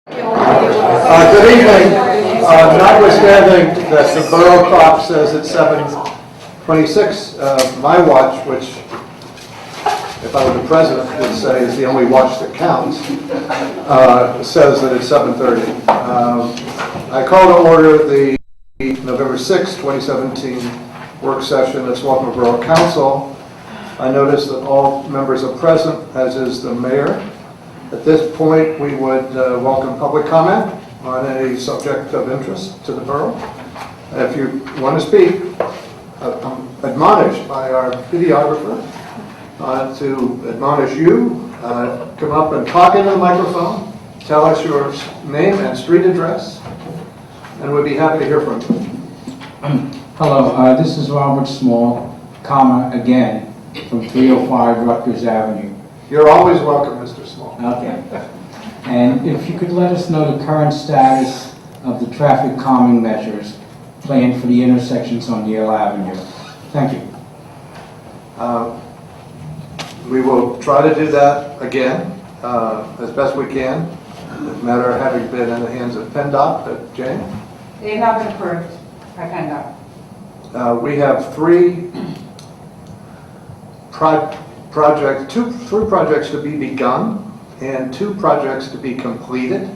Good evening. Notwithstanding that the borough clock says it's 7:26, my watch, which, if I were the president, would say is the only watch that counts, says that it's 7:30. I call to order the November 6, 2017 work session at Swarthmore Borough Council. I notice that all members are present, as is the mayor. At this point, we would welcome public comment on any subject of interest to the borough. If you want to speak, I'm admonished by our videographer to admonish you. Come up and talk into the microphone, tell us your name and street address, and we'd be happy to hear from you. Hello, this is Robert Small, again, from 305 Rutgers Avenue. You're always welcome, Mr. Small. Okay. And if you could let us know the current status of the traffic calming measures planned for the intersections on Yale Avenue. Thank you. We will try to do that again as best we can. The matter of having been in the hands of PennDOT. Jane? They have not been approved by PennDOT. We have three projects to be begun and 2 projects to be completed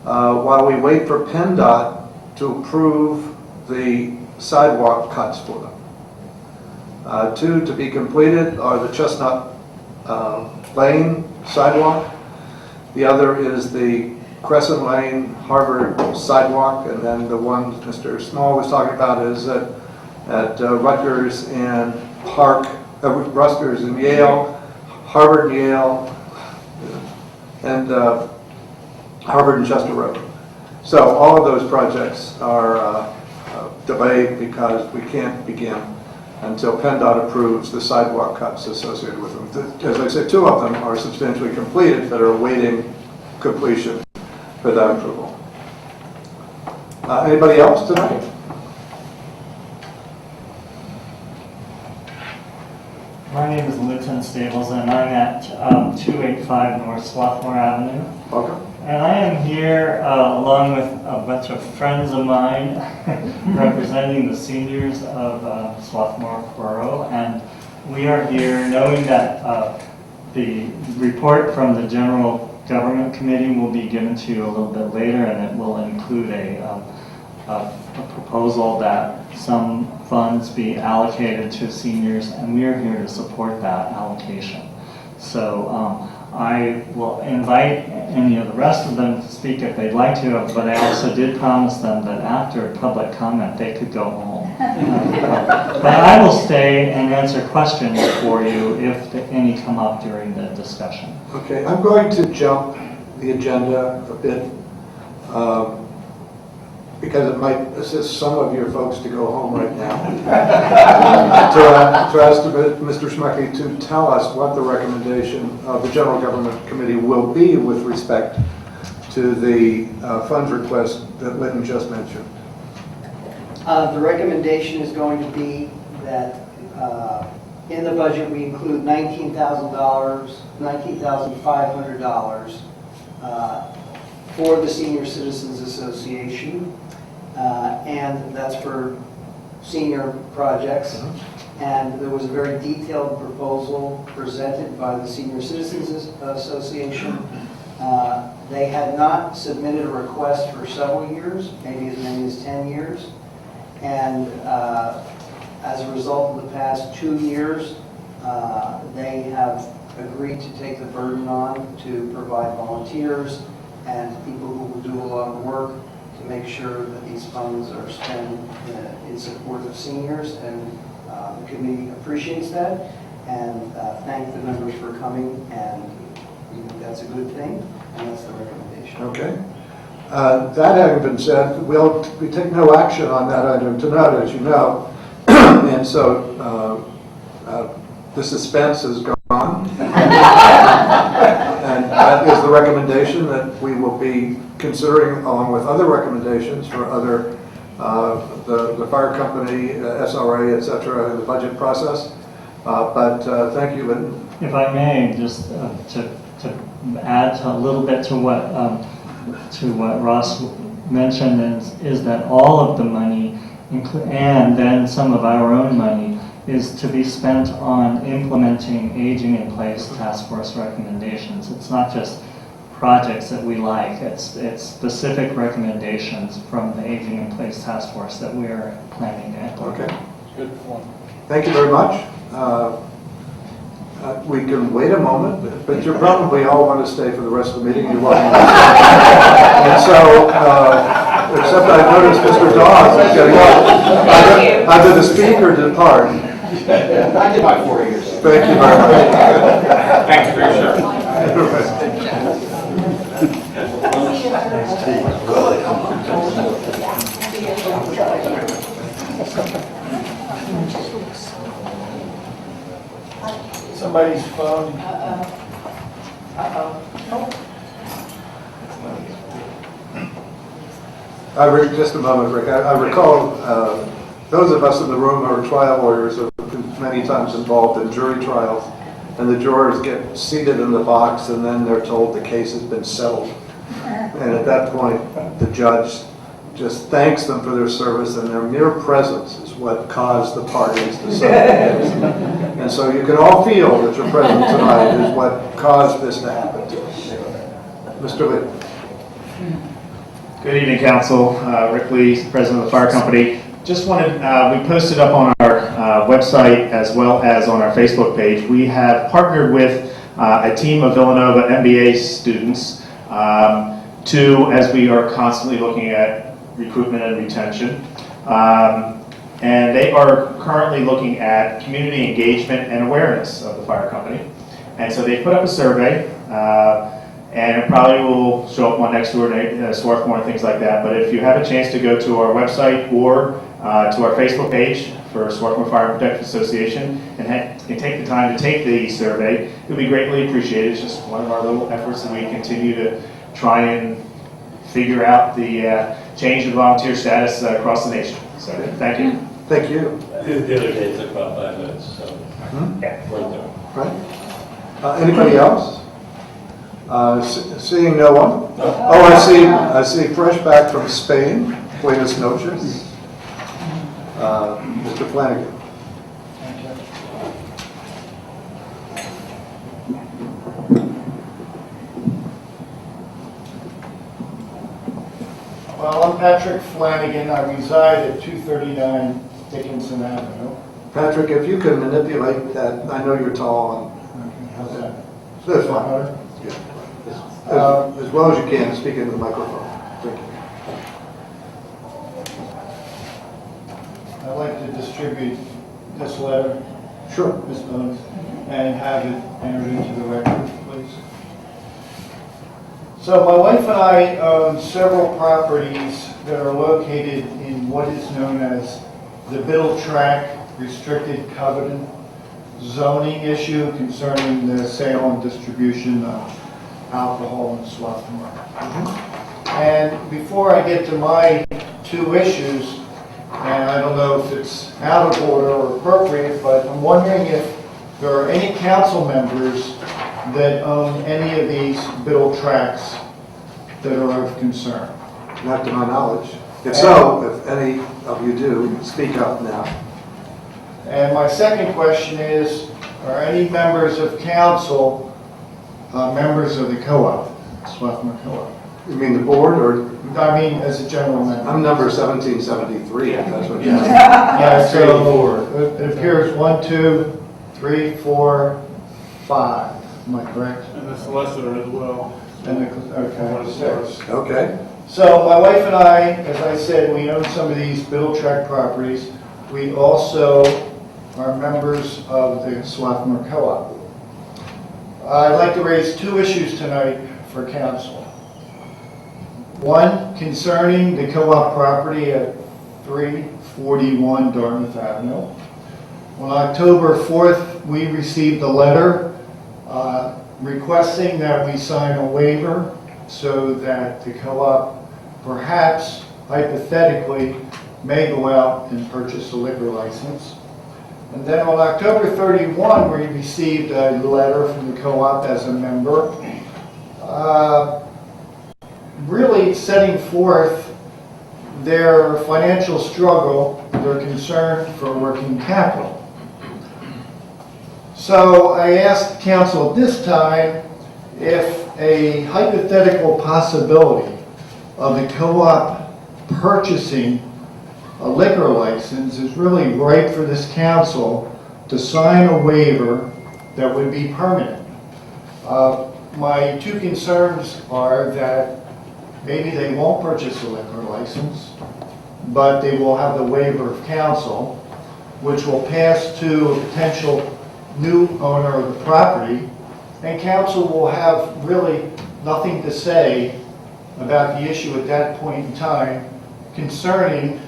while we wait for PennDOT to approve the sidewalk cuts for them. 2 to be completed are the Chestnut Lane sidewalk. The other is the Crescent Lane Harvard sidewalk, and then the one Mr. Small was talking about is at Rutgers and Rutgers and Yale, Harvard and Yale, and Harvard and Chester Road. So all of those projects are delayed because we can't begin until PennDOT approves the sidewalk cuts associated with them. As I said, 2 of them are substantially completed that are awaiting completion for that approval. Anybody else tonight? My name is Lieutenant Stables, and I'm at 285 North Swarthmore Avenue. Welcome. And I am here along with a bunch of friends of mine representing the seniors of Swarthmore Borough. And we are here knowing that the report from the General Government Committee will be given to you a little bit later, and it will include a proposal that some funds be allocated to seniors, and we are here to support that allocation. So I will invite any of the rest of them to speak if they'd like to, but I also did promise them that after public comment they could go home. But I will stay and answer questions for you if any come up during the discussion. Okay, I'm going to jump the agenda a bit because it might assist some of your folks to go home right now. to ask Mr. Schmucky to tell us what the recommendation of the General Government Committee will be with respect to the funds request that Lyndon just mentioned. The recommendation is going to be that in the budget we include $19,500 for the Senior Citizens Association, and that's for senior projects. And there was a very detailed proposal presented by the Senior Citizens Association. They had not submitted a request for several years, maybe as many as 10 years. And as a result of the past 2 years, they have agreed to take the burden on to provide volunteers and people who will do a lot of work to make sure that these funds are spent in support of seniors. And the committee appreciates that and thank the members for coming, and we think that's a good thing, and that's the recommendation. Okay. That having been said, we take no action on that item tonight, as you know, and so the suspense is gone. And that is the recommendation that we will be considering, along with other recommendations for other the fire company, SRA, etc., in the budget process. But thank you, Lyndon. If I may, just to add a little bit to what to what Ross mentioned is that all of the money, and then some of our own money, is to be spent on implementing Aging in Place Task Force recommendations. It's not just projects that we like, it's specific recommendations from the Aging in Place Task Force that we are planning to implement. Okay. Good point. Thank you very much. We can wait a moment, but you probably all want to stay for the rest of the meeting. You're welcome. And so, except I noticed Mr. Dawes is getting up. Either the speaker depart. I did my 4 years. Thank you very much. Thank you for your service. Somebody's phone. Just a moment, Rick. I recall those of us in the room who are trial lawyers have been many times involved in jury trials, and the jurors get seated in the box and then they're told the case has been settled. And at that point, the judge just thanks them for their service, and their mere presence is what caused the parties to settle the case. And so you can all feel that your presence tonight is what caused this to happen to us. Mr. Lee. Good evening, Council. Rick Lee, President of the Fire Company. Just wanted, we posted up on our website as well as on our Facebook page. We have partnered with a team of Villanova MBA students as we are constantly looking at recruitment and retention. And they are currently looking at community engagement and awareness of the fire company. And so they put up a survey, and it probably will show up on Nextdoor, Swarthmore, and things like that. But if you have a chance to go to our website or to our Facebook page for Swarthmore Fire Protection Association and take the time to take the survey, it would be greatly appreciated. It's just one of our little efforts that we continue to try and figure out the change in volunteer status across the nation. So thank you. Thank you. The other day it took about 5 minutes, so Yeah. we're there. Right. Anybody else? Seeing no one. Oh, I see fresh back from Spain. Buenas noches. Mr. Flanagan. Well, I'm Patrick Flanagan. I reside at 239 Dickinson Avenue. Patrick, if you can manipulate that, I know you're tall How's that? and that's fine. Yeah. As well as you can, speak into the microphone. Thank you. I'd like to distribute this letter, Sure. Ms. Bones, and have it entered into the record, please. So my wife and I own several properties that are located in what is known as the Biddle Track Restricted Covenant zoning issue concerning the sale and distribution of alcohol in Swarthmore. And before I get to my two issues, and I don't know if it's out of order or appropriate, but I'm wondering if there are any council members that own any of these Biddle tracks that are of concern. Not to my knowledge. If so, if any of you do, speak up now. And my second question is, are any members of council members of the co-op, Swarthmore Co-op? You mean the board, or I mean, as a general member. I'm number 1773, if that's what you're asking. Yeah, so it appears 1, 2, 3, 4, 5. Am I correct? And the solicitor as well. And okay, 6. Okay. So my wife and I, as I said, we own some of these Biddle Track properties. We also are members of the Swarthmore Co-op. I'd like to raise two issues tonight for council. One, concerning the co-op property at 341 Dartmouth Avenue. On October 4th, we received a letter requesting that we sign a waiver so that the co-op perhaps, hypothetically, may go out and purchase a liquor license. And then on October 31, we received a letter from the co-op as a member really setting forth their financial struggle, their concern for working capital. So I asked council this time if a hypothetical possibility of the co-op purchasing a liquor license is really ripe for this council to sign a waiver that would be permanent. My two concerns are that maybe they won't purchase a liquor license, but they will have the waiver of council, which will pass to a potential new owner of the property, and council will have really nothing to say about the issue at that point in time concerning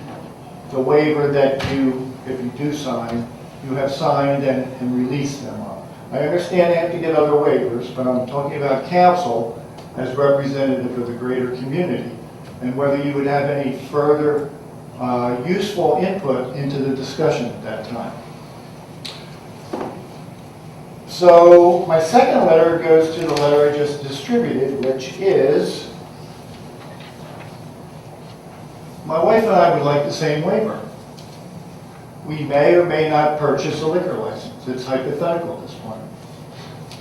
the waiver that you, if you do sign, you have signed and released them on. I understand they have to get other waivers, but I'm talking about council as representative of the greater community, and whether you would have any further useful input into the discussion at that time. So my second letter goes to the letter I just distributed, which is, my wife and I would like the same waiver. We may or may not purchase a liquor license. It's hypothetical at this point.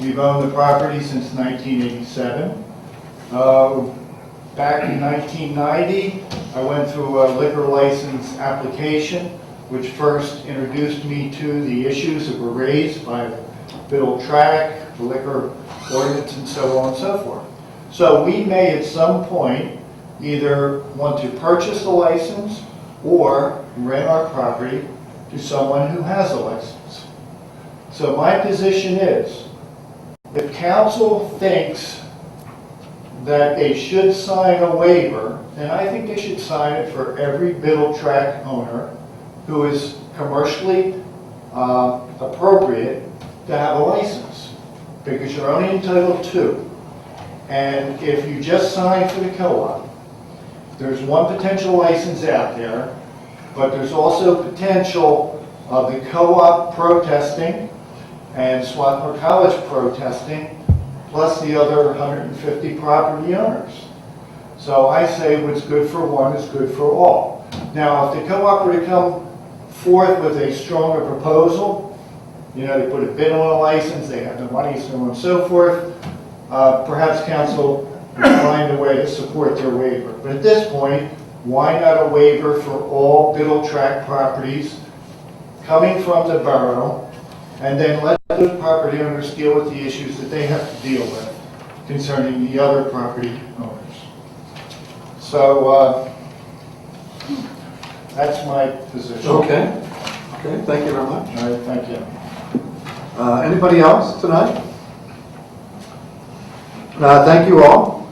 We've owned the property since 1987. Back in 1990, I went through a liquor license application, which first introduced me to the issues that were raised by the Biddle Track, the liquor ordinance, and so on and so forth. So we may at some point either want to purchase a license or rent our property to someone who has a license. So my position is, if council thinks that they should sign a waiver, then I think they should sign it for every Biddle Track owner who is commercially appropriate to have a license, because you're only entitled to. And if you just sign for the co-op, there's one potential license out there, but there's also potential of the co-op protesting and Swarthmore College protesting, plus the other 150 property owners. So I say what's good for one is good for all. Now, if the co-op were to come forth with a stronger proposal, you know, they put a bid on a license, they have the money, so on and so forth, perhaps council will find a way to support their waiver. But at this point, why not a waiver for all Biddle Track properties coming from the borough, and then let those property owners deal with the issues that they have to deal with concerning the other property owners. So that's my position. Okay. Okay, thank you very much. All right, thank you. Anybody else tonight? Thank you all.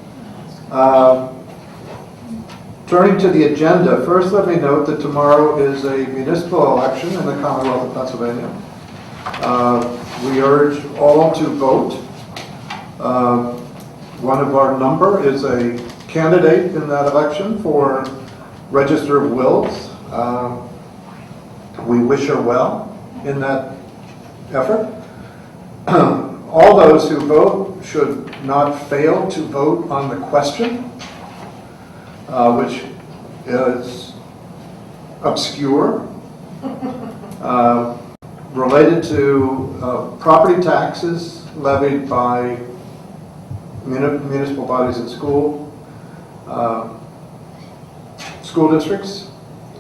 Turning to the agenda, first let me note that tomorrow is a municipal election in the Commonwealth of Pennsylvania. We urge all to vote. One of our number is a candidate in that election for Register of Wills. We wish her well in that effort. All those who vote should not fail to vote on the question, which is obscure, related to property taxes levied by municipal bodies and school districts,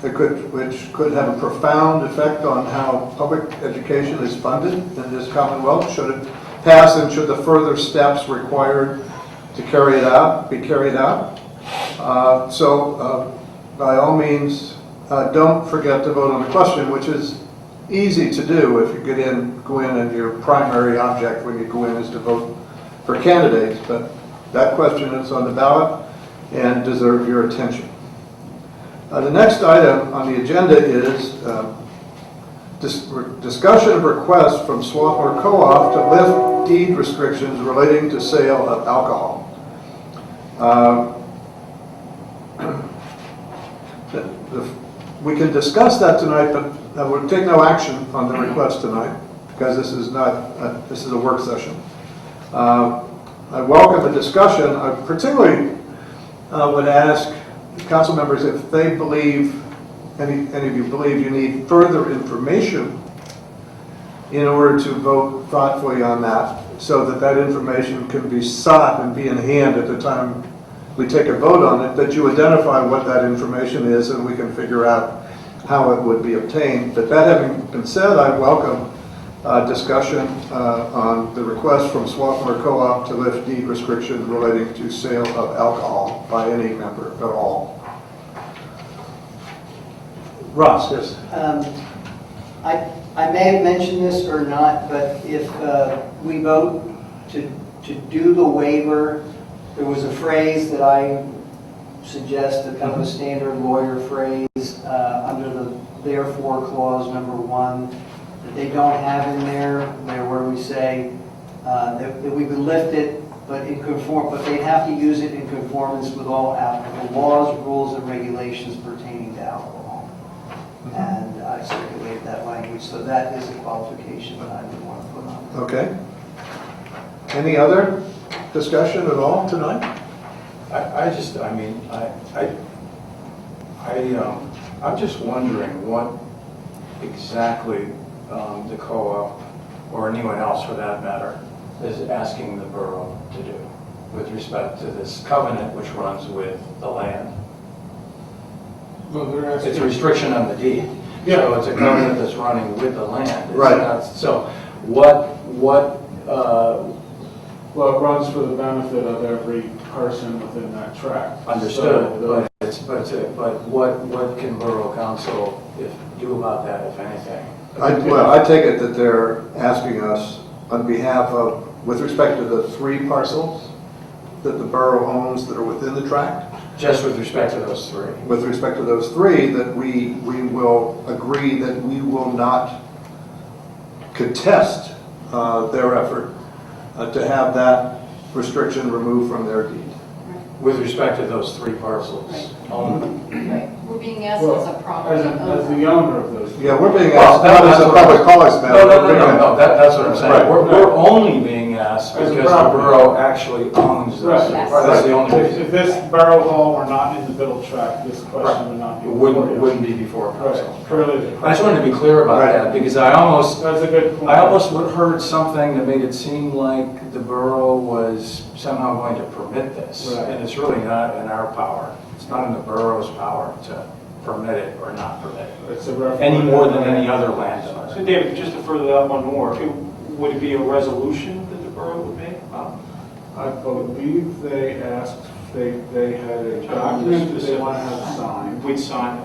which could have a profound effect on how public education is funded in this Commonwealth, should it pass, and should the further steps required to carry it out be carried out. So by all means, don't forget to vote on the question, which is easy to do if you go in and your primary object when you go in is to vote for candidates, but that question is on the ballot and deserves your attention. The next item on the agenda is discussion of request from Swarthmore Co-op to lift deed restrictions relating to sale of alcohol. We can discuss that tonight, but we'll take no action on the request tonight because this is a work session. I welcome the discussion. I particularly would ask council members if they believe, any of you believe you need further information in order to vote thoughtfully on that, so that that information can be sought and be in hand at the time we take a vote on it, that you identify what that information is and we can figure out how it would be obtained. But that having been said, I welcome discussion on the request from Swarthmore Co-op to lift deed restriction relating to sale of alcohol by any member at all. Ross, yes. I may have mentioned this or not, but if we vote to do the waiver, there was a phrase that I suggest, a kind of a standard lawyer phrase under the therefore clause number 1 that they don't have in there where we say that we would lift it, but they have to use it in conformance with all applicable laws, rules, and regulations pertaining to alcohol. And I circulated that language, so that is a qualification that I would want to put on. Okay. Any other discussion at all tonight? I'm just wondering what exactly the co-op, or anyone else for that matter, is asking the borough to do with respect to this covenant which runs with the land. Well, they're asking. It's a restriction on the deed. Yeah. So it's a covenant that's running with the land. It's Right. not- So what, Well, it runs for the benefit of every person within that tract. understood, So, but what can borough council do about that, if anything? I take it that they're asking us on behalf of, with respect to the 3 parcels that the borough owns that are within the tract, Just with respect to those 3. with respect to those 3, that we will agree that we will not contest their effort to have that restriction removed from their deed. With respect to those 3 parcels only. Right, we're being asked Well, as a property as the owner. owner of those. Yeah, we're being Well, asked, not as a that's public what- policy matter. No, that's what I'm saying. Right. We're only being asked As a because the property. borough actually owns Right. this. Yes. That's the only If reason. this borough hall were not in the Biddle tract, this question would not It be. before you. wouldn't be before council. Right, clearly. I just wanted to be clear about Right. that because I almost That's a good point. heard something that made it seem like the borough was somehow going to permit this. Right. And it's really not in our power. It's not in the borough's power to permit it or not permit it. It's a referendum. Any more than any other landowner. So David, just to further that one more, would it be a resolution that the borough would make? I believe they asked, they had a document that they want to have signed, We'd sign it.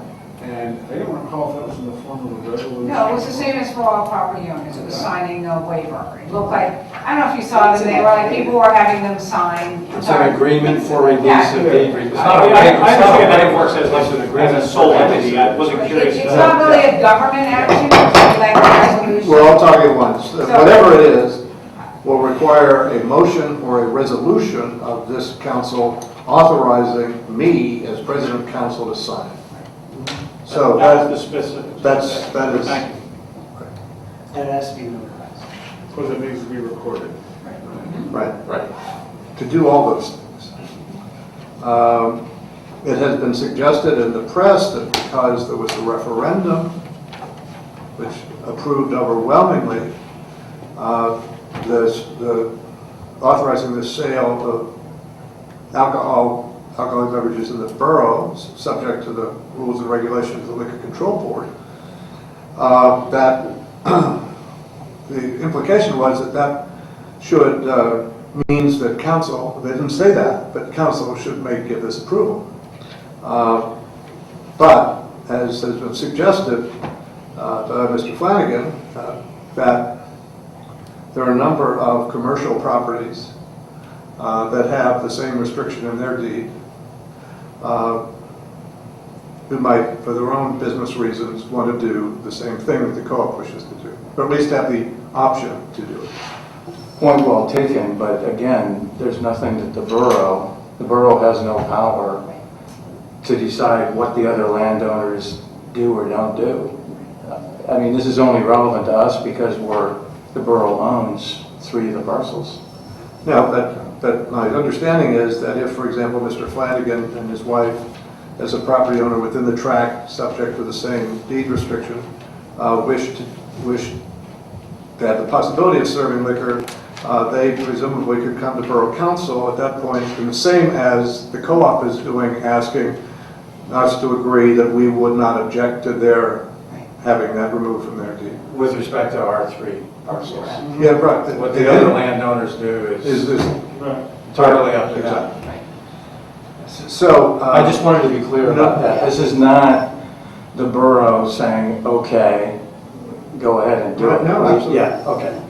and I don't recall if that was in the form of a resolution. No, it was the same as for all property owners, it was signing a waiver. It looked like, I don't know if you saw it, they were like, people were having them sign. It's an agreement for release Yeah. of deed. It's not I a- understand that it works as a sole entity, I wasn't curious. It's not really a government action, it's like a resolution. We're all talking at once. Whatever it is, will require a motion or a resolution of this council authorizing me as president of council to sign it. So That's the specific. that is, Thank you. And it has to be notarized. Because it needs to be recorded. right, Right. to do all those things. It has been suggested in the press that because there was a referendum, which approved overwhelmingly, the authorizing the sale of alcoholic beverages in the borough, subject to the rules and regulations of the Liquor Control Board, that the implication was that should means that council, they didn't say that, but council should give this approval. But as has been suggested by Mr. Flanagan, that there are a number of commercial properties that have the same restriction in their deed, who might, for their own business reasons, want to do the same thing that the co-op wishes to do, or at least have the option to do it. Point well taken, but again, there's nothing that the borough has no power to decide what the other landowners do or don't do. I mean, this is only relevant to us because the borough owns 3 of the parcels. Now, But my understanding is that if, for example, Mr. Flanagan and his wife, as a property owner within the tract, subject to the same deed restriction, wish to have the possibility of serving liquor, they presumably could come to Borough Council at that point, and the same as the co-op is doing, asking us to agree that we would not object to their having that removed from their deed. With respect to R3 parcels. Yeah, right. What the other landowners do Is is entirely up to them. Exactly. So, I just wanted to be clear about that. This is not the borough saying, okay, go ahead and do it. No, absolutely. Yeah, okay.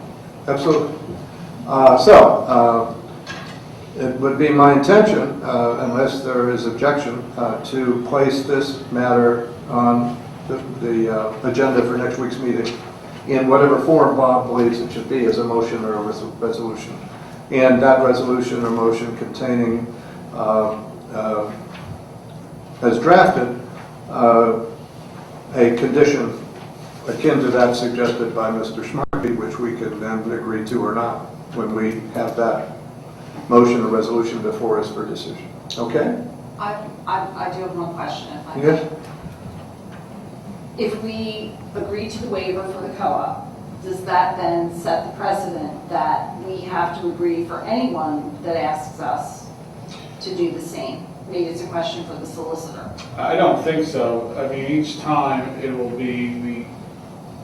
Absolutely. It would be my intention, unless there is objection, to place this matter on the agenda for next week's meeting in whatever form Bob believes it should be, as a motion or a resolution. And that resolution or motion containing, as drafted, a condition akin to that suggested by Mr. Schmarke, which we can then agree to or not when we have that motion or resolution before us for decision. Okay? I do have one question, if I may. Yes? If we agree to the waiver for the co-op, does that then set the precedent that we have to agree for anyone that asks us to do the same? Maybe it's a question for the solicitor. I don't think so. I mean, each time it will be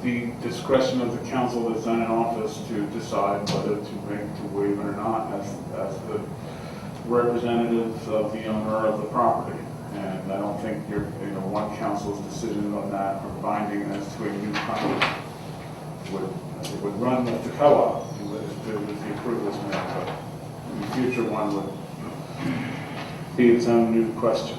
the discretion of the council that's in office to decide whether to waive it or not as the representatives of the owner of the property. And I don't think one council's decision on that or binding as to a new permit would run with the co-op if the approval is made. But the future one would be its own new question.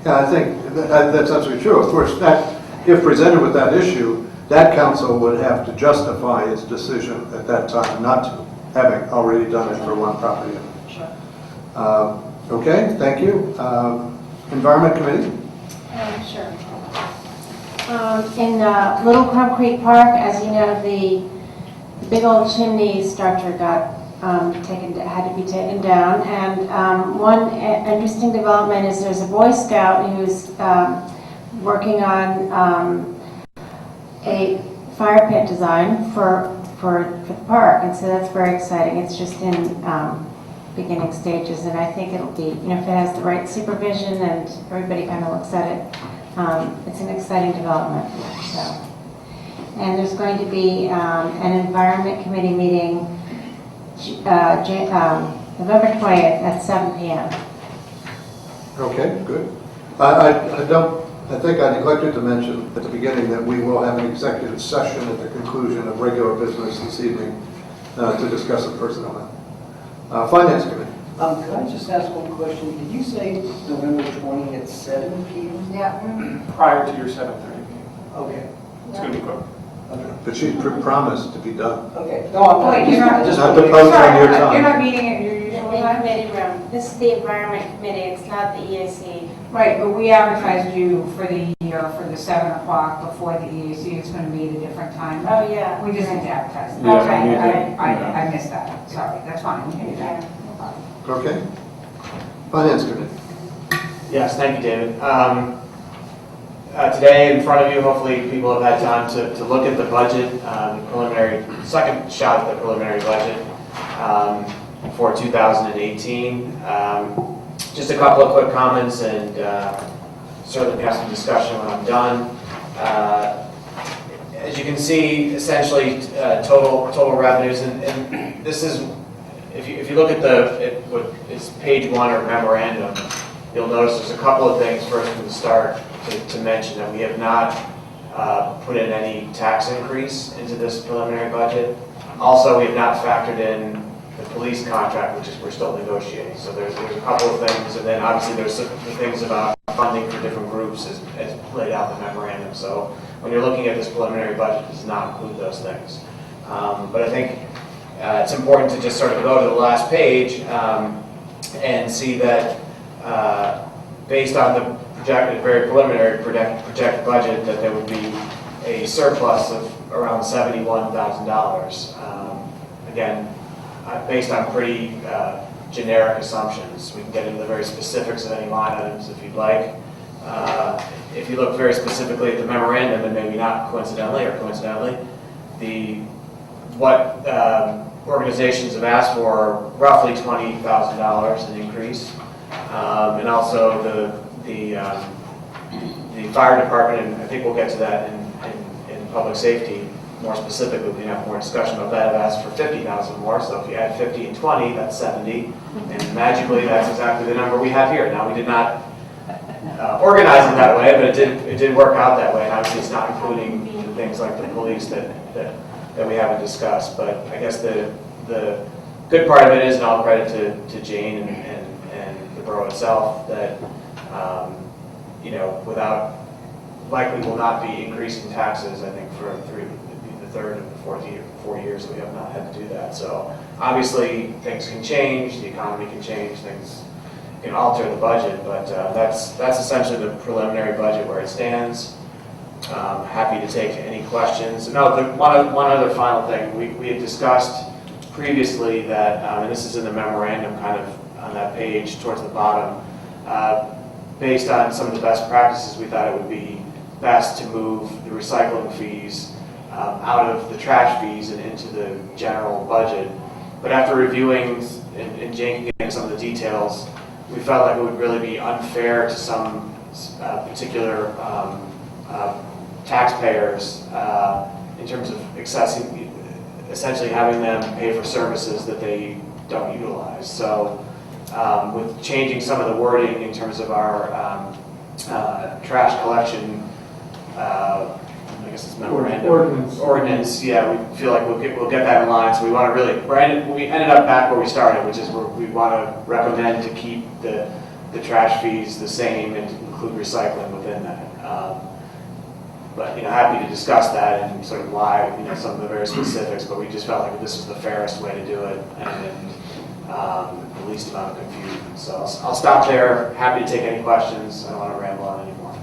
Yeah, I think that's absolutely true. Of course, that if presented with that issue, that council would have to justify its decision at that time not to, having already done it for one property owner. Sure. Okay, thank you. Environment Committee? Sure. In Little Crump Creek Park, as you know, the big old chimney structure got had to be taken down. And one interesting development is there's a Boy Scout who's working on a fire pit design for the park, and so that's very exciting. It's just in beginning stages, and I think it'll be, if it has the right supervision and everybody kind of looks at it, it's an exciting development. So, and there's going to be an Environment Committee meeting November 20th at 7 p.m. Okay, good. I think I neglected to mention at the beginning that we will have an executive session at the conclusion of regular business this evening to discuss a personnel matter. Finance Committee. Could I just ask one question? Did you say November 20th at 7 p.m.? Yeah. Prior to your 7:30 meeting. Okay. It's going to be quick. Okay. But she's promised to be done. Okay. No, I'm Wait, you're not, Just not to post on your time. you're not meeting at your usual In time? committee room. This is the Environment Committee. It's not the EAC. Right, but we advertised you for the year for the 7 o'clock before the EAC. It's going to be at a different time. Oh, yeah. We just need to advertise it. Yeah, Okay, we need to, I missed that. Sorry, that's fine. We can do that. No problem. Okay. Finance Committee. Yes, thank you, David. Today in front of you, hopefully people have had time to look at the budget, second shot at the preliminary budget for 2018. Just a couple of quick comments, and certainly have some discussion when I'm done. As you can see, essentially total revenues, and this is, if you look at what is page 1 or memorandum, you'll notice there's a couple of things first from the start to mention that we have not put in any tax increase into this preliminary budget. Also, we have not factored in the police contract, which we're still negotiating. So there's a couple of things, and then obviously there's the things about funding for different groups as laid out in the memorandum. So when you're looking at this preliminary budget, it does not include those things. But I think it's important to just sort of go to the last page and see that based on the projected, very preliminary projected budget, that there would be a surplus of around $71,000. Again, based on pretty generic assumptions. We can get into the very specifics of any line items if you'd like. If you look very specifically at the memorandum, and maybe not coincidentally or coincidentally, what organizations have asked for roughly $20,000 in increase, and also the fire department, and I think we'll get to that in public safety more specifically. We have more discussion about that. I've asked for 50,000 more, so if you add 50 and 20, that's 70, and magically that's exactly the number we have here. Now, we did not organize it that way, but it did work out that way, and obviously it's not including the things like the police that we haven't discussed. But I guess the good part of it is, and all credit to Jane and the borough itself, that without likely will not be increasing taxes. I think for the third and the fourth year, 4 years that we have not had to do that. So obviously things can change, the economy can change, things can alter the budget, but that's essentially the preliminary budget where it stands. Happy to take any questions. No, one other final thing. We had discussed previously that, and this is in the memorandum kind of on that page towards the bottom, based on some of the best practices, we thought it would be best to move the recycling fees out of the trash fees and into the general budget. But after reviewing, and Jane getting some of the details, we felt like it would really be unfair to some particular taxpayers in terms of essentially having them pay for services that they don't utilize. So with changing some of the wording in terms of our trash collection, I guess it's memorandum ordinance. Yeah, we feel like we'll get that in line. So we want to really we ended up back where we started, which is where we want to recommend to keep the trash fees the same and include recycling within that. But happy to discuss that and sort of why some of the very specifics. But we just felt like this was the fairest way to do it and the least amount of confusion. So I'll stop there. Happy to take any questions. I don't want to ramble on anymore.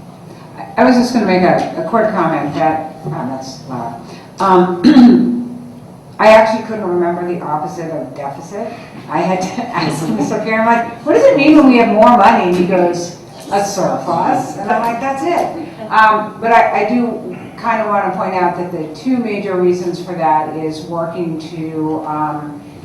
I was just going to make a quick comment that, that's loud. I actually couldn't remember the opposite of deficit. I had to ask Mr. Pierre, I'm like, what does it mean when we have more money? And he goes, a surplus. And I'm like, that's it. But I do kind of want to point out that the two major reasons for that is working to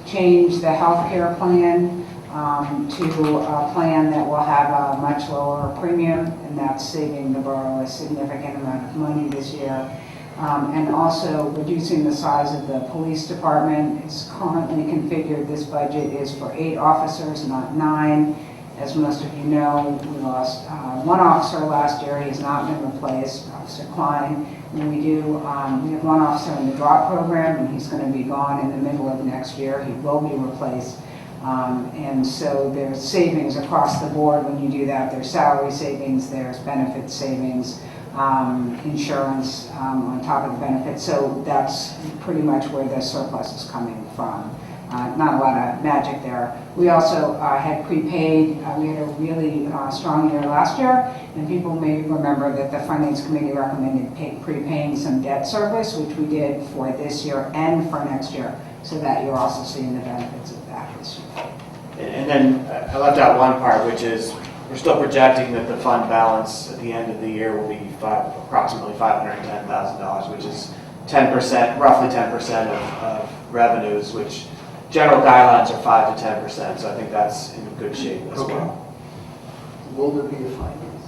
change the healthcare plan to a plan that will have a much lower premium, and that's saving the borough a significant amount of money this year. And also reducing the size of the police department. It's currently configured, this budget is for 8 officers, not 9. As most of you know, we lost one officer last year. He has not been replaced, Officer Klein. And we have one officer in the drop program, and he's going to be gone in the middle of next year. He will be replaced. And so there's savings across the board when you do that. There's salary savings, there's benefit savings, insurance on top of the benefits. So that's pretty much where the surplus is coming from. Not a lot of magic there. We also had prepaid. We had a really strong year last year, and people may remember that the Finance Committee recommended prepaying some debt service, which we did for this year and for next year, so that you're also seeing the benefits of that this year. And then I left out one part, which is we're still projecting that the fund balance at the end of the year will be approximately $510,000, which is 10%, roughly 10% of revenues, which general guidelines are 5 to 10%. So I think that's in good shape as well. Will there be a finance?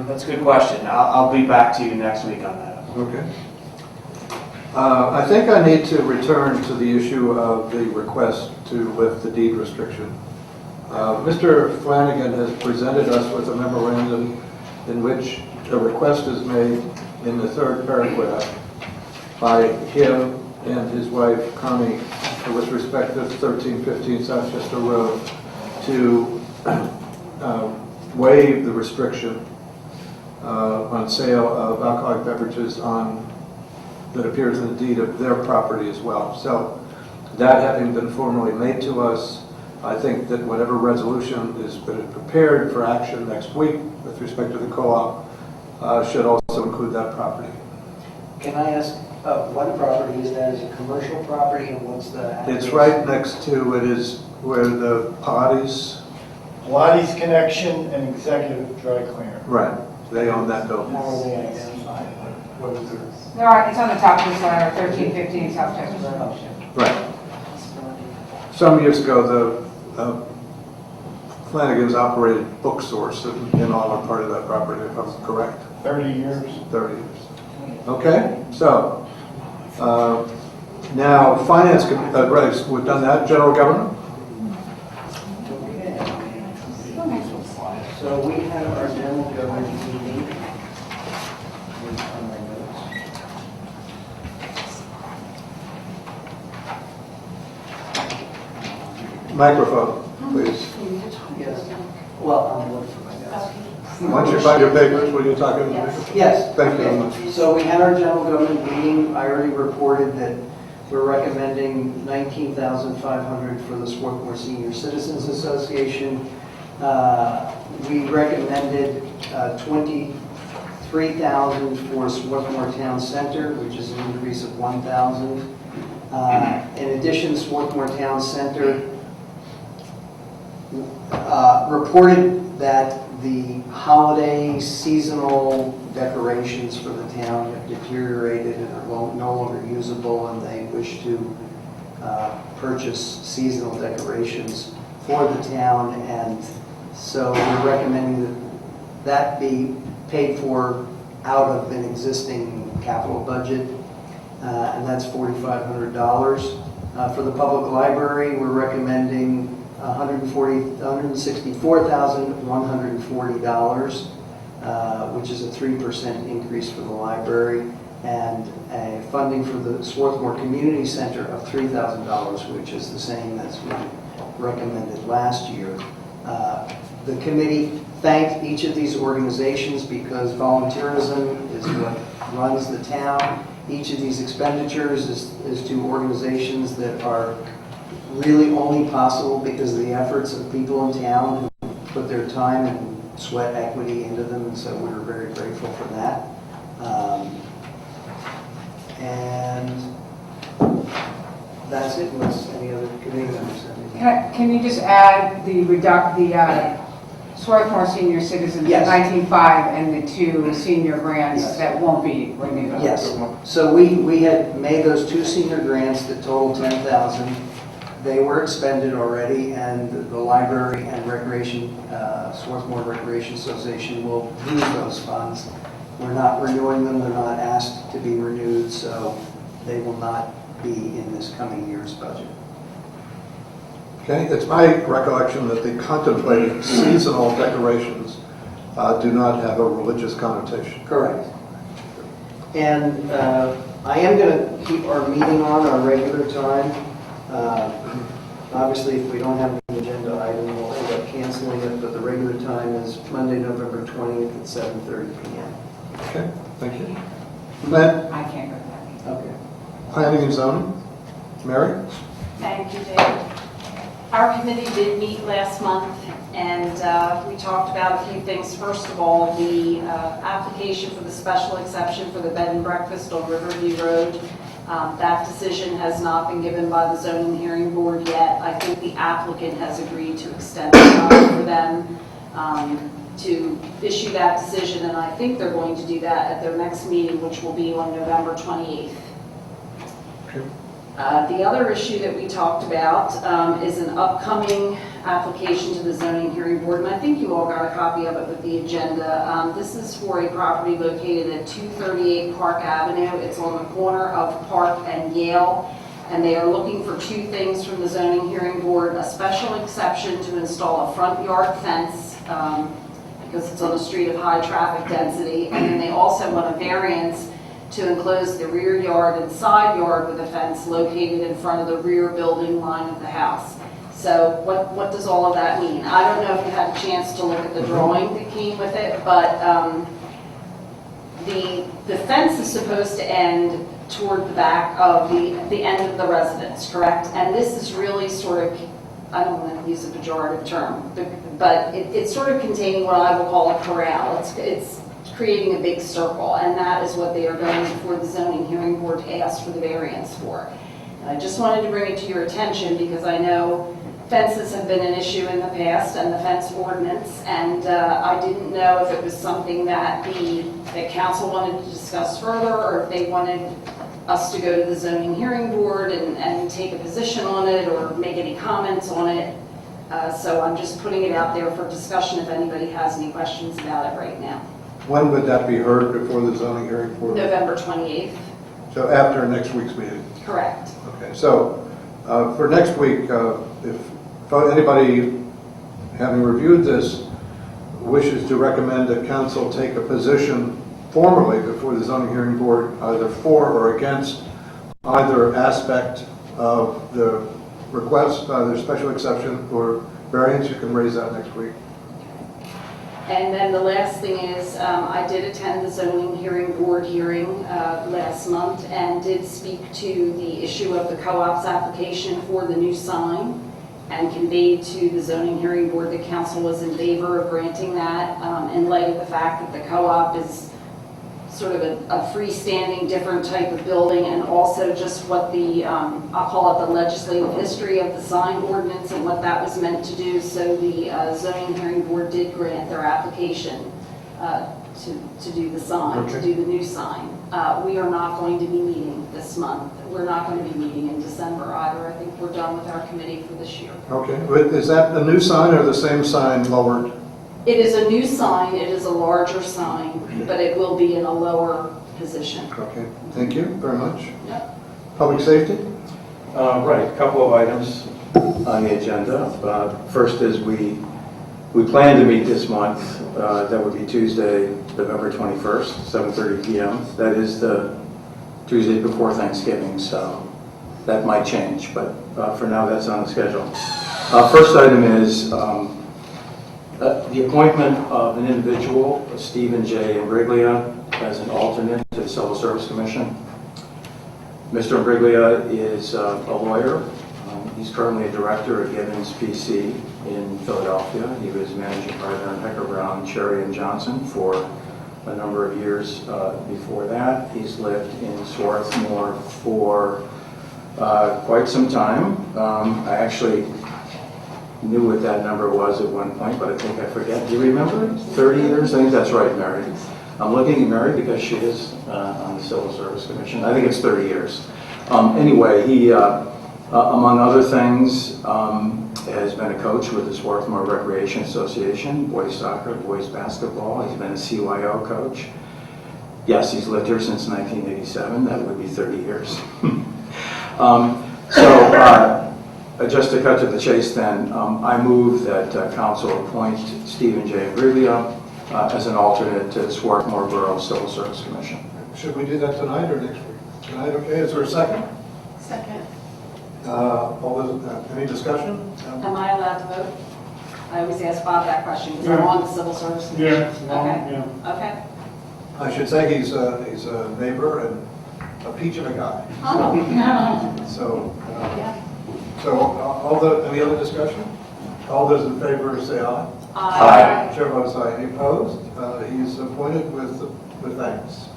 That's a good question. I'll be back to you next week on that. Okay. I think I need to return to the issue of the request to lift the deed restriction. Mr. Flanagan has presented us with a memorandum in which a request is made in the third paragraph by him and his wife, Connie, with respect to 1315 Southchester Road, to waive the restriction on sale of alcoholic beverages that appears in the deed of their property as well. So that having been formally made to us, I think that whatever resolution is prepared for action next week with respect to the co-op should also include that property. Can I ask What property is that? Is it commercial property and what's the address? It's right next to, it is where the Pilates, Pilates Connection and Executive Dry Cleaner. right, they own that building. How are they identified? What is their? It's on the top of this letter, 1315 South Texas Road. Right. Some years ago, the Flanagan's operated bookstores in all or part of that property, if I'm correct. 30 years. 30 years. Okay, so now finance, Grace, we've done that. General government? So we have our general government meeting. On my notes. Microphone, please. Yes. Well, I'm looking for my notes. Once you find your papers, will you talk in the microphone? Yes. Thank you very much. So we had our general government meeting. I already reported that we're recommending $19,500 for the Swarthmore Senior Citizens Association. We recommended $23,000 for Swarthmore Town Center, which is an increase of $1,000. In addition, Swarthmore Town Center reported that the holiday seasonal decorations for the town have deteriorated and are no longer usable, and they wish to purchase seasonal decorations for the town, and so we're recommending that be paid for out of an existing capital budget, and that's $4,500. For the public library, we're recommending $164,140, which is a 3% increase for the library, and a funding for the Swarthmore Community Center of $3,000, which is the same as we recommended last year. The committee thanked each of these organizations because volunteerism is what runs the town. Each of these expenditures is to organizations that are really only possible because of the efforts of people in town who put their time and sweat equity into them, and so we're very grateful for that. And that's it, unless any other committee members have anything. Can you just add the Swarthmore Senior Citizens, Yes. 19.5, and the 2 senior grants Yes. that won't be renewed? Yes, so we had made those 2 senior grants that total $10,000. They were expended already, and the library and recreation, Swarthmore Recreation Association will use those funds. We're not renewing them, they're not asked to be renewed, so they will not be in this coming year's budget. Okay, it's my recollection that the contemplated seasonal decorations do not have a religious connotation. Correct. And I am going to keep our meeting on our regular time. Obviously, if we don't have an agenda item, we'll end up canceling it, but the regular time is Monday, November 20th at 7:30 p.m. Okay, thank you. Matt, I can't go to that. Okay. planning and zoning? Mary? Thank you, David. Our committee did meet last month, and we talked about a few things. First of all, the application for the special exception for the bed and breakfast on Riverview Road. That decision has not been given by the zoning hearing board yet. I think the applicant has agreed to extend the time for them to issue that decision, and I think they're going to do that at their next meeting, which will be on November 28th. Okay. The other issue that we talked about is an upcoming application to the zoning hearing board, and I think you all got a copy of it with the agenda. This is for a property located at 238 Park Avenue. It's on the corner of Park and Yale, and they are looking for 2 things from the zoning hearing board: a special exception to install a front yard fence because it's on a street of high traffic density, and then they also want a variance to enclose the rear yard and side yard with a fence located in front of the rear building line of the house. So what does all of that mean? I don't know if you had a chance to look at the drawing that came with it, but the fence is supposed to end toward the back of the end of the residence, correct? And this is really sort of, I don't want to use a pejorative term, but it's sort of containing what I will call a corral. It's creating a big circle, and that is what they are going before the zoning hearing board to ask for the variance for. And I just wanted to bring it to your attention because I know fences have been an issue in the past and the fence ordinance, and I didn't know if it was something that the council wanted to discuss further, or if they wanted us to go to the zoning hearing board and take a position on it or make any comments on it. So I'm just putting it out there for discussion if anybody has any questions about it right now. When would that be heard before the zoning hearing board? November 28th, So after next week's meeting? correct. Okay, so for next week, if anybody, having reviewed this, wishes to recommend that council take a position formally before the zoning hearing board, either for or against either aspect of the request, either special exception or variance, you can raise that next week. And then the last thing is, I did attend the zoning hearing board hearing last month and did speak to the issue of the co-op's application for the new sign and conveyed to the zoning hearing board that council was in favor of granting that in light of the fact that the co-op is sort of a freestanding, different type of building, and also just what the, I'll call it the legislative history of the sign ordinance and what that was meant to do. So the zoning hearing board did grant their application to do the sign, to do the new sign. We are not going to be meeting this month. We're not going to be meeting in December either. I think we're done with our committee for this year. Okay, but is that the new sign or the same sign lowered? It is a new sign. It is a larger sign, but it will be in a lower position. Okay, thank you very much. Yep. Public safety? Right, a couple of items on the agenda. First is we plan to meet this month. That would be Tuesday, November 21st, 7:30 p.m. That is the Tuesday before Thanksgiving, so that might change, but for now that's on the schedule. First item is the appointment of an individual, Stephen J. Imbriglia, as an alternate to the Civil Service Commission. Mr. Imbriglia is a lawyer. He's currently a director at Gibbons PC in Philadelphia. He was managing partner in Hecker Brown, Cherry & Johnson for a number of years before that. He's lived in Swarthmore for quite some time. I actually knew what that number was at one point, but I think I forget. Do you remember? 30 years? I think that's right, Mary. I'm looking at Mary because she is on the Civil Service Commission. I think it's 30 years. Anyway, he, among other things, has been a coach with the Swarthmore Recreation Association, boys soccer, boys basketball. He's been a CYO coach. Yes, he's lived here since 1987. That would be 30 years. Just to cut to the chase then, I move that council appoint Stephen J. Imbriglia as an alternate to the Swarthmore Borough Civil Service Commission. Should we do that tonight or next week? Tonight, okay. Is there a second? Second. Any discussion? Am I allowed to vote? I always ask Bob that question because I'm on the civil service commission. Yeah. Okay. I should say he's a neighbor and a peach of a guy. Oh. So, Yeah. any other discussion? All those in favor say aye. Aye. Chair votes aye. Any opposed? He's appointed with thanks.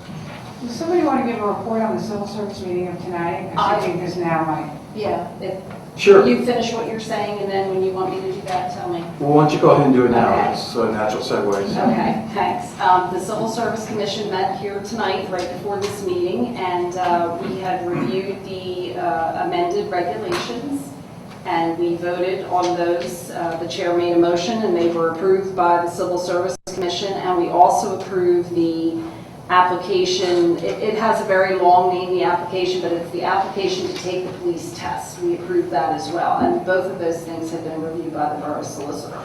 Does somebody want to give a report on the civil service meeting of tonight? I- I think this now might. Yeah. If Sure. you finish what you're saying, and then when you want me to do that, tell me. Well, why don't you go ahead and do it now? Okay. It's a natural segue. Okay, thanks. The Civil Service Commission met here tonight, right before this meeting, and we had reviewed the amended regulations, and we voted on those. The chair made a motion, and they were approved by the Civil Service Commission, and we also approved the application. It has a very long name, the application, but it's the application to take the police test. We approved that as well, and both of those things have been reviewed by the borough solicitor.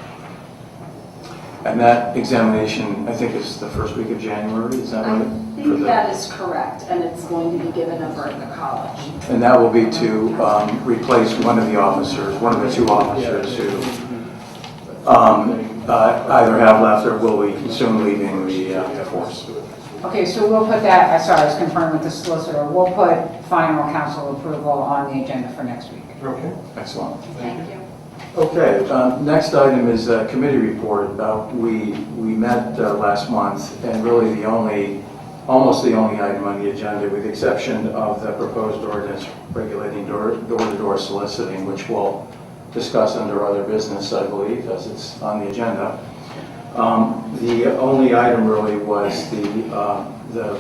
And that examination, I think, is the first week of January, is that right? I think that is correct, and it's going to be given over at the college. And that will be to replace one of the officers, one of the two officers who either have left or will be soon leaving the force. Okay, so we'll put that, sorry, I was confirmed with the solicitor. We'll put final council approval on the agenda for next week. Okay. Excellent. Thank you. Okay, next item is a committee report. We met last month, and really almost the only item on the agenda, with the exception of the proposed ordinance regulating door-to-door soliciting, which we'll discuss under other business, I believe, as it's on the agenda. The only item really was the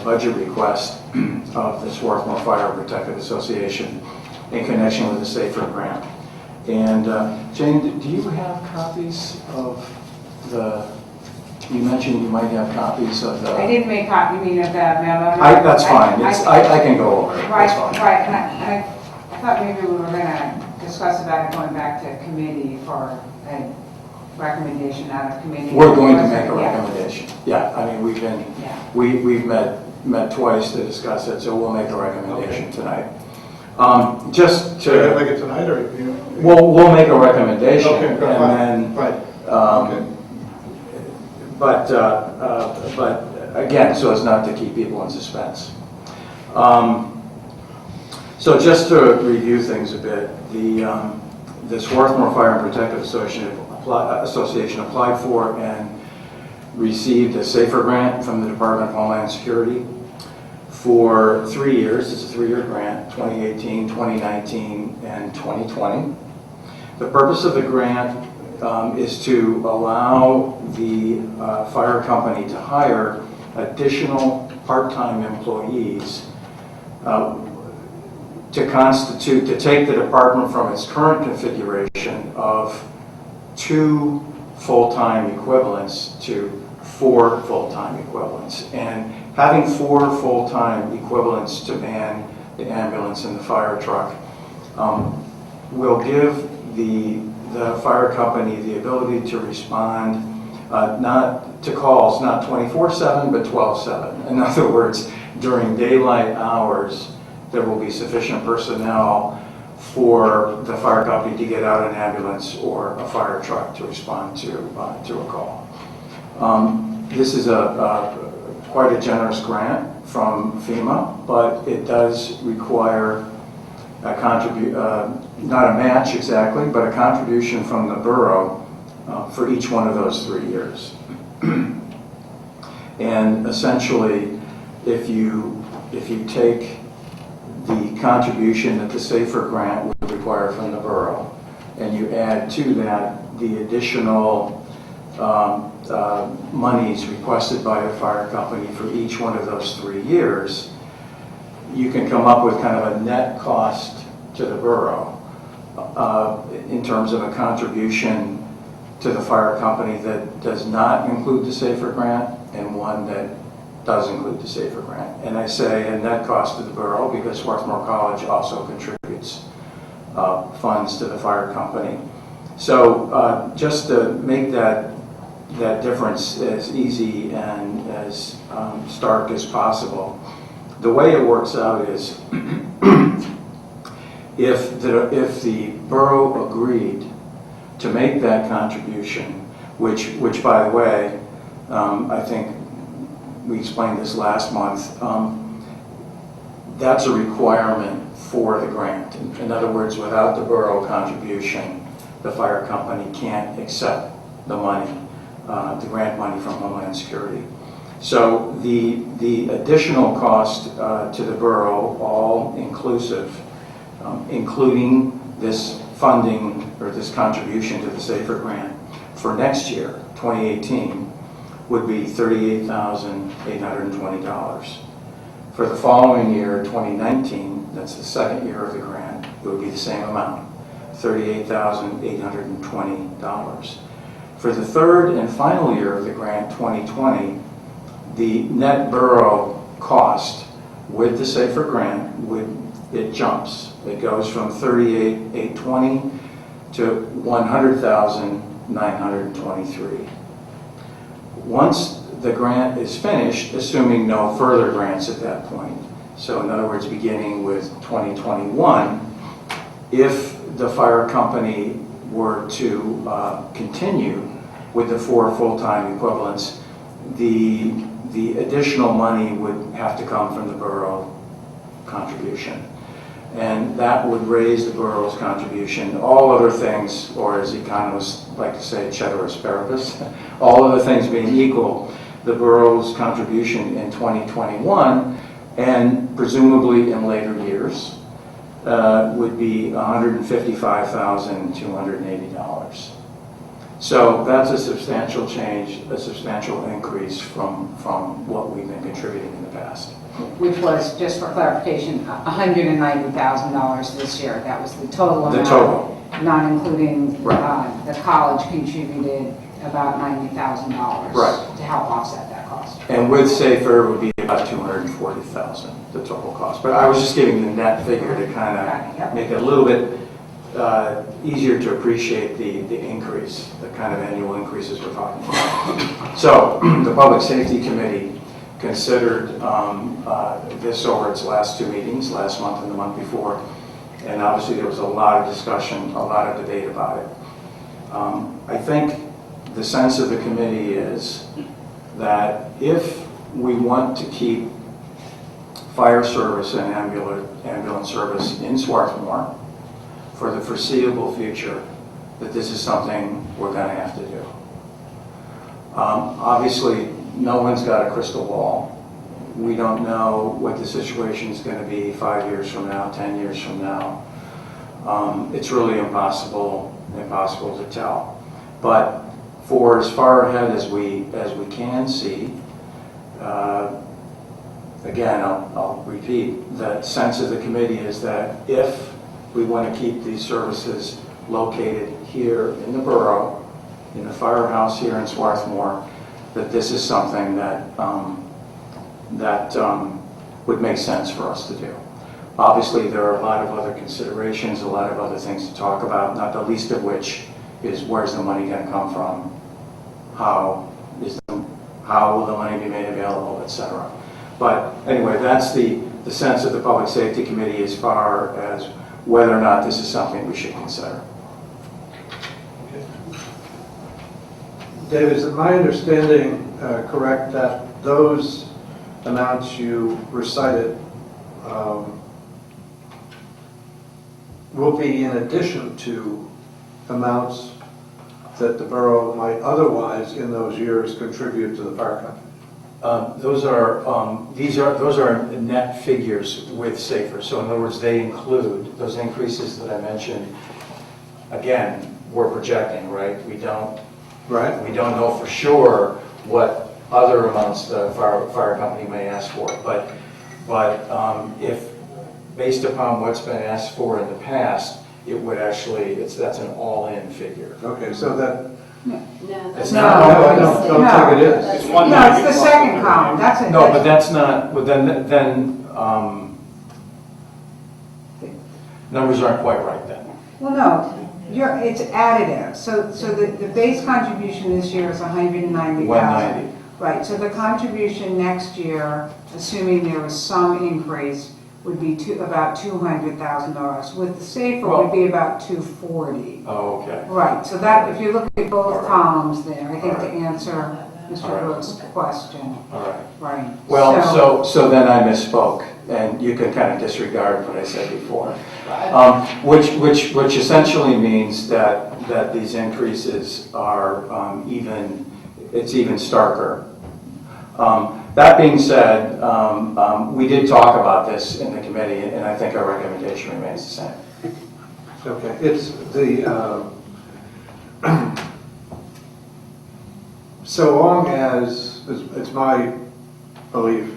budget request of the Swarthmore Fire Protective Association in connection with the Safer Grant. And Jane, do you have copies of you mentioned you might have copies of the... I didn't make copy, you mean of the memo? That's fine. I can go over it. Right, That's fine. right. And I thought maybe we were going to discuss about it going back to committee for a recommendation out of committee. We're going to make a recommendation. Yeah, I mean, we've met twice to discuss it, so we'll make a recommendation tonight. Just to... Are you going to make it tonight, or you? We'll make a recommendation, Okay, and fine. then... Right. Okay. But again, so as not to keep people in suspense. So just to review things a bit, the Swarthmore Fire and Protective Association applied for and received a SAFER grant from the Department of Homeland Security for 3 years. It's a 3-year grant, 2018, 2019, and 2020. The purpose of the grant is to allow the fire company to hire additional part-time employees to take the department from its current configuration of 2 full-time equivalents to 4 full-time equivalents. And having 4 full-time equivalents to man the ambulance and the fire truck will give the fire company the ability to respond not to calls, not 24/7, but 12/7. In other words, during daylight hours, there will be sufficient personnel for the fire company to get out an ambulance or a fire truck to respond to a call. This is quite a generous grant from FEMA, but it does require a not a match exactly, but a contribution from the borough for each one of those 3 years. And essentially, if you take the contribution that the SAFER grant would require from the borough, and you add to that the additional monies requested by the fire company for each one of those 3 years, you can come up with kind of a net cost to the borough in terms of a contribution to the fire company that does not include the SAFER grant and one that does include the SAFER grant. And I say a net cost to the borough because Swarthmore College also contributes funds to the fire company. So just to make that difference as easy and as stark as possible, the way it works out is if the borough agreed to make that contribution, which by the way, I think we explained this last month, that's a requirement for the grant. In other words, without the borough contribution, the fire company can't accept the money, the grant money from Homeland Security. So the additional cost to the borough, all inclusive, including this funding or this contribution to the SAFER grant for next year, 2018, would be $38,820. For the following year, 2019, that's the second year of the grant, it would be the same amount, $38,820. For the third and final year of the grant, 2020, the net borough cost with the SAFER grant it jumps. It goes from $38,820 to $100,923. Once the grant is finished, assuming no further grants at that point, so in other words, beginning with 2021, if the fire company were to continue with the 4 full-time equivalents, the additional money would have to come from the borough contribution. and that would raise the borough's contribution. All other things, or as economists like to say, ceteris paribus, all other things being equal, the borough's contribution in 2021 and presumably in later years would be $155,280. So that's a substantial change, a substantial increase from what we've been contributing in the past. Which was, just for clarification, $190,000 this year. That was the total amount. The total. Not including, Right. the college contributed about $90,000. Right. To help offset that cost. And with Safer, it would be about $240,000, the total cost. But I was just giving the net figure to kind of make it a little bit easier to appreciate the increase, the kind of annual increases we're talking about. So the Public Safety Committee considered this over its last two meetings, last month and the month before, and obviously there was a lot of discussion, a lot of debate about it. I think the sense of the committee is that if we want to keep fire service and ambulance service in Swarthmore for the foreseeable future, that this is something we're going to have to do. Obviously, no one's got a crystal ball. We don't know what the situation is going to be 5 years from now, 10 years from now. It's really impossible to tell. But for as far ahead as we can see, again, I'll repeat, the sense of the committee is that if we want to keep these services located here in the borough, in the firehouse here in Swarthmore, that this is something that would make sense for us to do. Obviously, there are a lot of other considerations, a lot of other things to talk about, not the least of which is where's the money going to come from, how will the money be made available, etc. But anyway, that's the sense of the Public Safety Committee as far as whether or not this is something we should consider. Dave, is it my understanding correct that those amounts you recited will be in addition to amounts that the borough might otherwise in those years contribute to the fire company? Those are net figures with Safer. So in other words, they include those increases that I mentioned. Again, we're projecting, right? We don't know for sure what other amounts the fire company may ask for. But if based upon what's been asked for in the past, it would actually that's an all-in figure. Okay, so that. It's No, not. I don't think it is. It's one No, it's the second column, that's it. No, but that's not. But then numbers aren't quite right then. Well, no, it's additive. So the base contribution this year is $190,000. 190. Right, so the contribution next year, assuming there was some increase, would be about $200,000. With the Safer, would be about $240,000. Oh, okay. Right, so that, if you look at both All right. columns there, I think All to right. answer Mr. All right. Brooks' question. All right. Right. Well, so then I misspoke, and you can kind of disregard what I said before, which essentially means that these increases are it's even starker. That being said, we did talk about this in the committee, and I think our recommendation remains the same. Okay, it's the, so long as, it's my belief,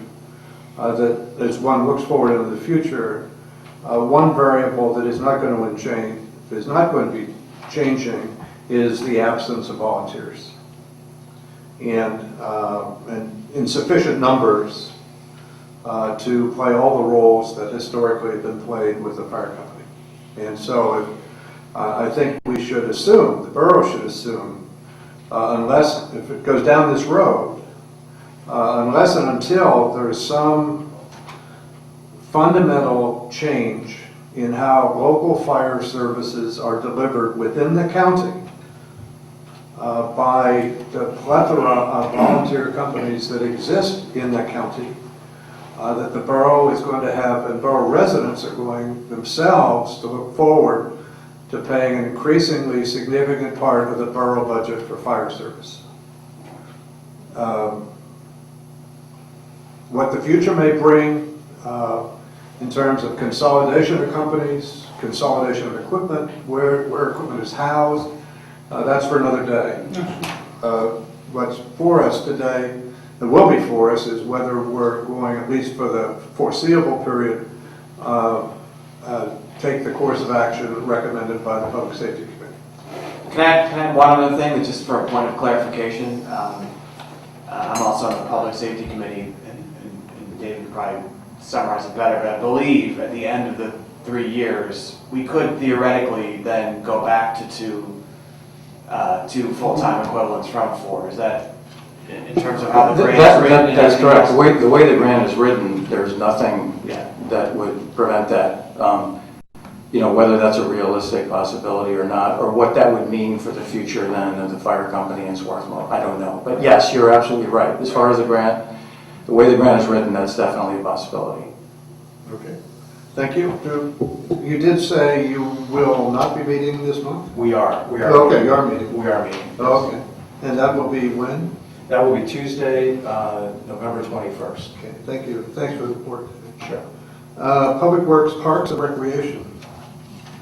that as one looks forward into the future, one variable that is not going to change, is not going to be changing, is the absence of volunteers. And in sufficient numbers to play all the roles that historically have been played with the fire company. And so I think we should assume, the borough should assume, unless, if it goes down this road, unless and until there is some fundamental change in how local fire services are delivered within the county, by the plethora of volunteer companies that exist in the county, that the borough is going to have, and borough residents are going themselves to look forward to paying an increasingly significant part of the borough budget for fire service. What the future may bring in terms of consolidation of companies, consolidation of equipment, where equipment is housed, that's for another day. What's for us today, and will be for us, is whether we're going, at least for the foreseeable period, take the course of action recommended by the Public Safety Committee. Can I add one other thing, just for a point of clarification? I'm also on the Public Safety Committee, and David could probably summarize it better, but I believe at the end of the 3 years, we could theoretically then go back to two full-time equivalents from 4. Is that, in terms of how the grant is written? That's correct. The way the grant is written, there's nothing Yeah. that would prevent that. Whether that's a realistic possibility or not, or what that would mean for the future then of the fire company in Swarthmore, I don't know. But yes, you're absolutely right. As far as the grant, the way the grant is written, that's definitely a possibility. Okay. Thank you. You did say you will not be meeting this month? We are. Okay, you are meeting. We are meeting. Okay. And that will be when? That will be Tuesday, November 21st. Okay, thank you. Thanks for the report. Sure. Public Works, Parks, and Recreation.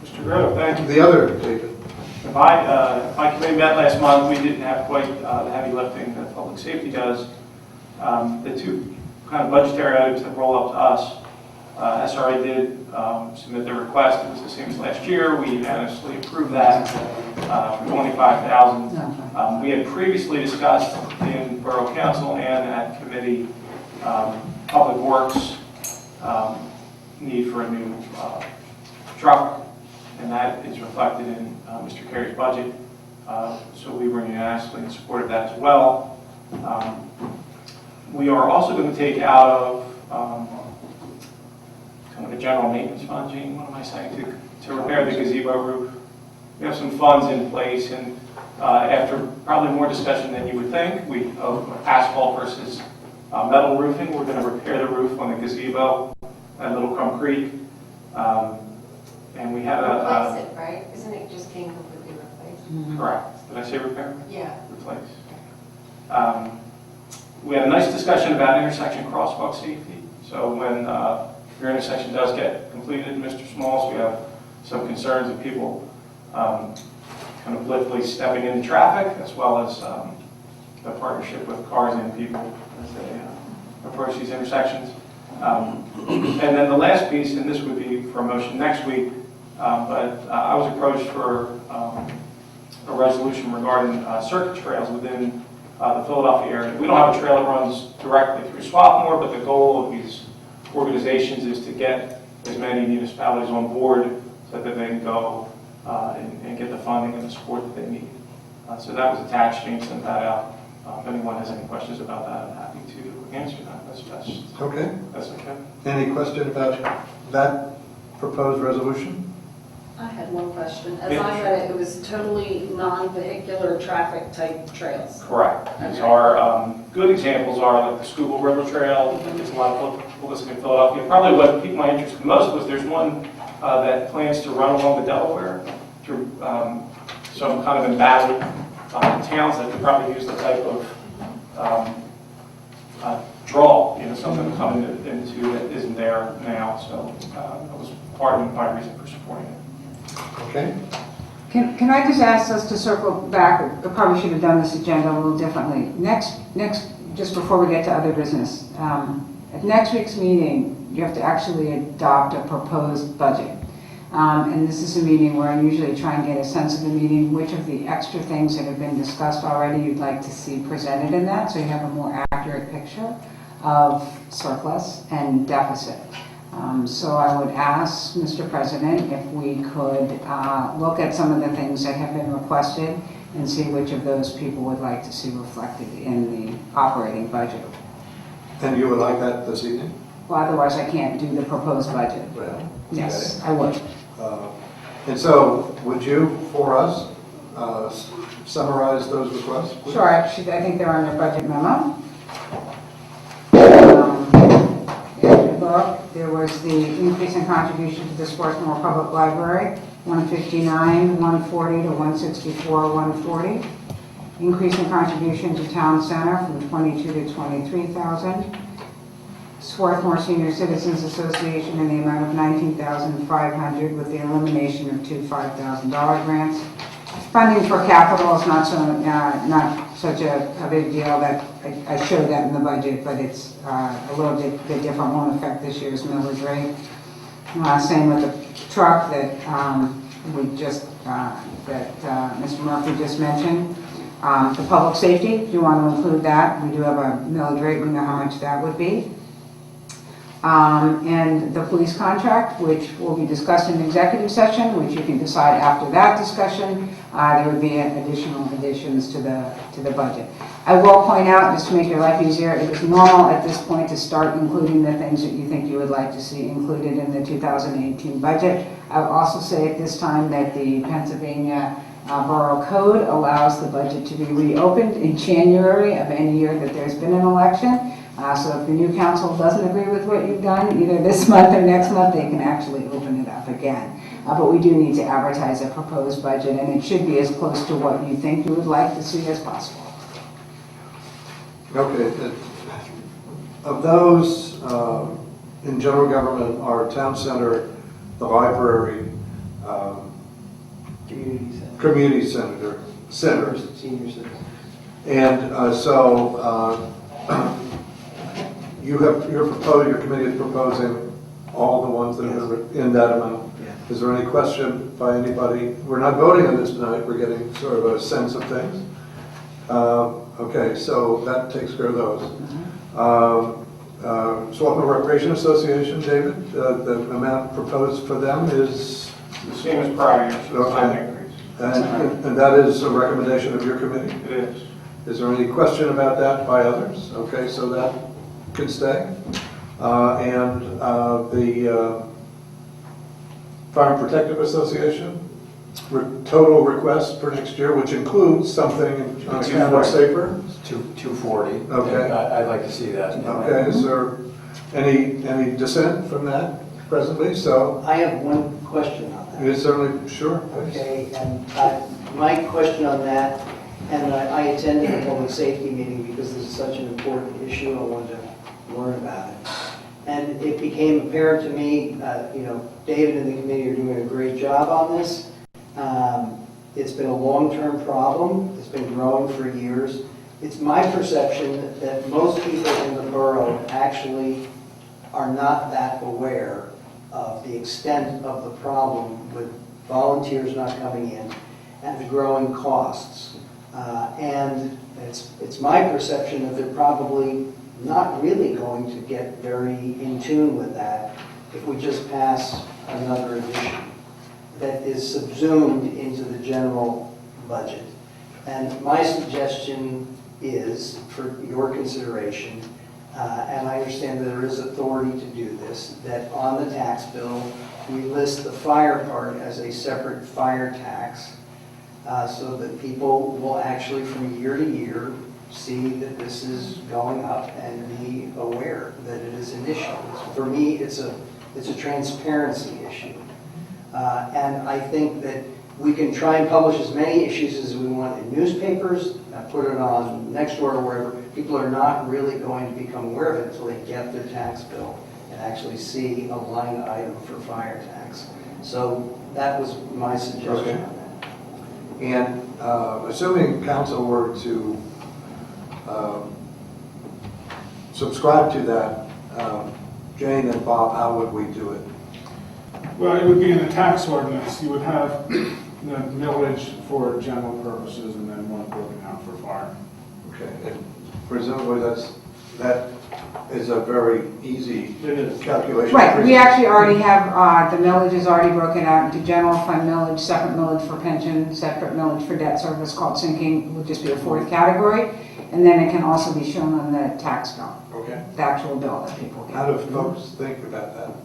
Mr. Grove, thank you. The other David. My committee met last month. We didn't have quite the heavy lifting that public safety does. The two kind of budgetary items that roll up to us, SRA did submit their request. It was the same as last year. We unanimously approved that for $25,000. We had previously discussed in Borough Council and at committee Public Works need for a new truck, and that is reflected in Mr. Carey's budget. So we were unanimously in support of that as well. We are also going to take out of kind of a general maintenance fund, Gene, what am I saying, to repair the gazebo roof. We have some funds in place, and after probably more discussion than you would think, of asphalt versus metal roofing, we're going to repair the roof on the gazebo at Little Crumb Creek. And we have Replace it, right? Isn't it just being completely replaced? Correct. Did I say repair? Yeah. Replace. We had a nice discussion about intersection crosswalk safety. So when your intersection does get completed, Mr. Smalls, we have some concerns of people kind of blithely stepping into traffic, as well as a partnership with cars and people as they approach these intersections. And then the last piece, and this would be for a motion next week, but I was approached for a resolution regarding circuit trails within the Philadelphia area. We don't have a trail that runs directly through Swarthmore, but the goal of these organizations is to get as many municipalities on board so that they can go and get the funding and the support that they need. So that was attached, Jane sent that out. If anyone has any questions about that, I'm happy to answer that. Okay. That's okay. Any question about that proposed resolution? I had one question. As I read it, it was totally non-vehicular traffic type trails. Correct. These are good examples are like the Schuylkill River Trail. There's a lot of publicity in Philadelphia. Probably what piqued my interest the most was there's one that plans to run along the Delaware through some kind of embattled towns that could probably use the type of draw, something coming into that isn't there now. So that was part of my reason for supporting it. Okay. Can I just ask us to circle back? I probably should have done this agenda a little differently. Next, just before we get to other business, at next week's meeting, you have to actually adopt a proposed budget. And this is a meeting where I usually try and get a sense of the meeting, which of the extra things that have been discussed already you'd like to see presented in that, so you have a more accurate picture of surplus and deficit. So I would ask, Mr. President, if we could look at some of the things that have been requested and see which of those people would like to see reflected in the operating budget. And you would like that this evening? Well, otherwise I can't do the proposed budget. Well, Yes, okay. I would. And so, would you, for us, summarize those requests, please? Sure, actually, I think they're on your budget memo. look, there was the increase in contribution to the Swarthmore Public Library, 159, 140 to 164, 140. Increase in contribution to Town Center from 22 to 23,000. Swarthmore Senior Citizens Association in the amount of $19,500 with the elimination of two $5,000 grants. Funding for capital is not such a big deal that I showed that in the budget, but it's a little bit different, won't affect this year's millage rate. Same with the truck that Mr. Murphy just mentioned. The public safety, if you want to include that, we do have a millage rate, we know how much that would be. And the police contract, which will be discussed in executive session, which you can decide after that discussion, there would be additional additions to the budget. I will point out, just to make your life easier, it is normal at this point to start including the things that you think you would like to see included in the 2018 budget. I will also say at this time that the Pennsylvania Borough Code allows the budget to be reopened in January of any year that there's been an election. So if the new council doesn't agree with what you've done, either this month or next month, they can actually open it up again. But we do need to advertise a proposed budget, and it should be as close to what you think you would like to see as possible. Okay. Of those in general government, our town center, the library, community center, centers, Senior citizens. and your committee is proposing all the ones that are in that amount. Yes. Is there any question by anybody? We're not voting on this tonight. We're getting sort of a sense of things. Okay, so that takes care of those. Swarthmore Recreation Association, David, the amount proposed for them is? The same as prior years, so it's an increase. And that is a recommendation of your committee? It is. Is there any question about that by others? Okay, so that can stay. The Fire and Protective Association, total request for next year, which includes something on account of safer? 240. Okay. I'd like to see that. Okay, is there any dissent from that presently? So, I have one question on that. certainly, sure, please. Okay, and my question on that, and I attended the public safety meeting because this is such an important issue, I wanted to learn about it. And it became apparent to me, David and the committee are doing a great job on this. It's been a long-term problem, it's been growing for years. It's my perception that most people in the borough actually are not that aware of the extent of the problem with volunteers not coming in and the growing costs. And it's my perception that they're probably not really going to get very in tune with that if we just pass another edition that is subsumed into the general budget. And my suggestion is, for your consideration, and I understand that there is authority to do this, that on the tax bill, we list the fire part as a separate fire tax, so that people will actually, from year to year, see that this is going up and be aware that it is an issue. For me, it's a transparency issue. And I think that we can try and publish as many issues as we want in newspapers, put it on Nextdoor or wherever. People are not really going to become aware of it until they get their tax bill and actually see a line item for fire tax. So that was my suggestion on that. And assuming council were to subscribe to that, Jane and Bob, how would we do it? Well, it would be in the tax ordinance. You would have the millage for general purposes and then one broken out for fire. Okay, and presumably that is a very easy calculation. Right, we actually already have, the millage is already broken out into general fund millage, separate millage for pension, separate millage for debt service called sinking, would just be a fourth category. And then it can also be shown on the tax bill. Okay. The actual bill that people get. How do folks think about that?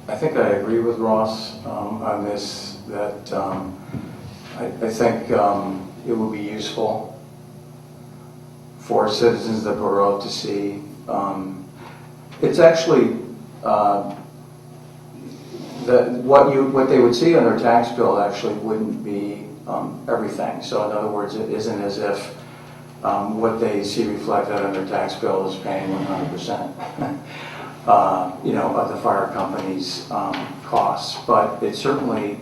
I think I agree with Ross on this, that I think it will be useful for citizens of the borough to see. It's actually what they would see on their tax bill actually wouldn't be everything. So in other words, it isn't as if what they see reflected on their tax bill is paying 100%, of the fire company's costs. But it certainly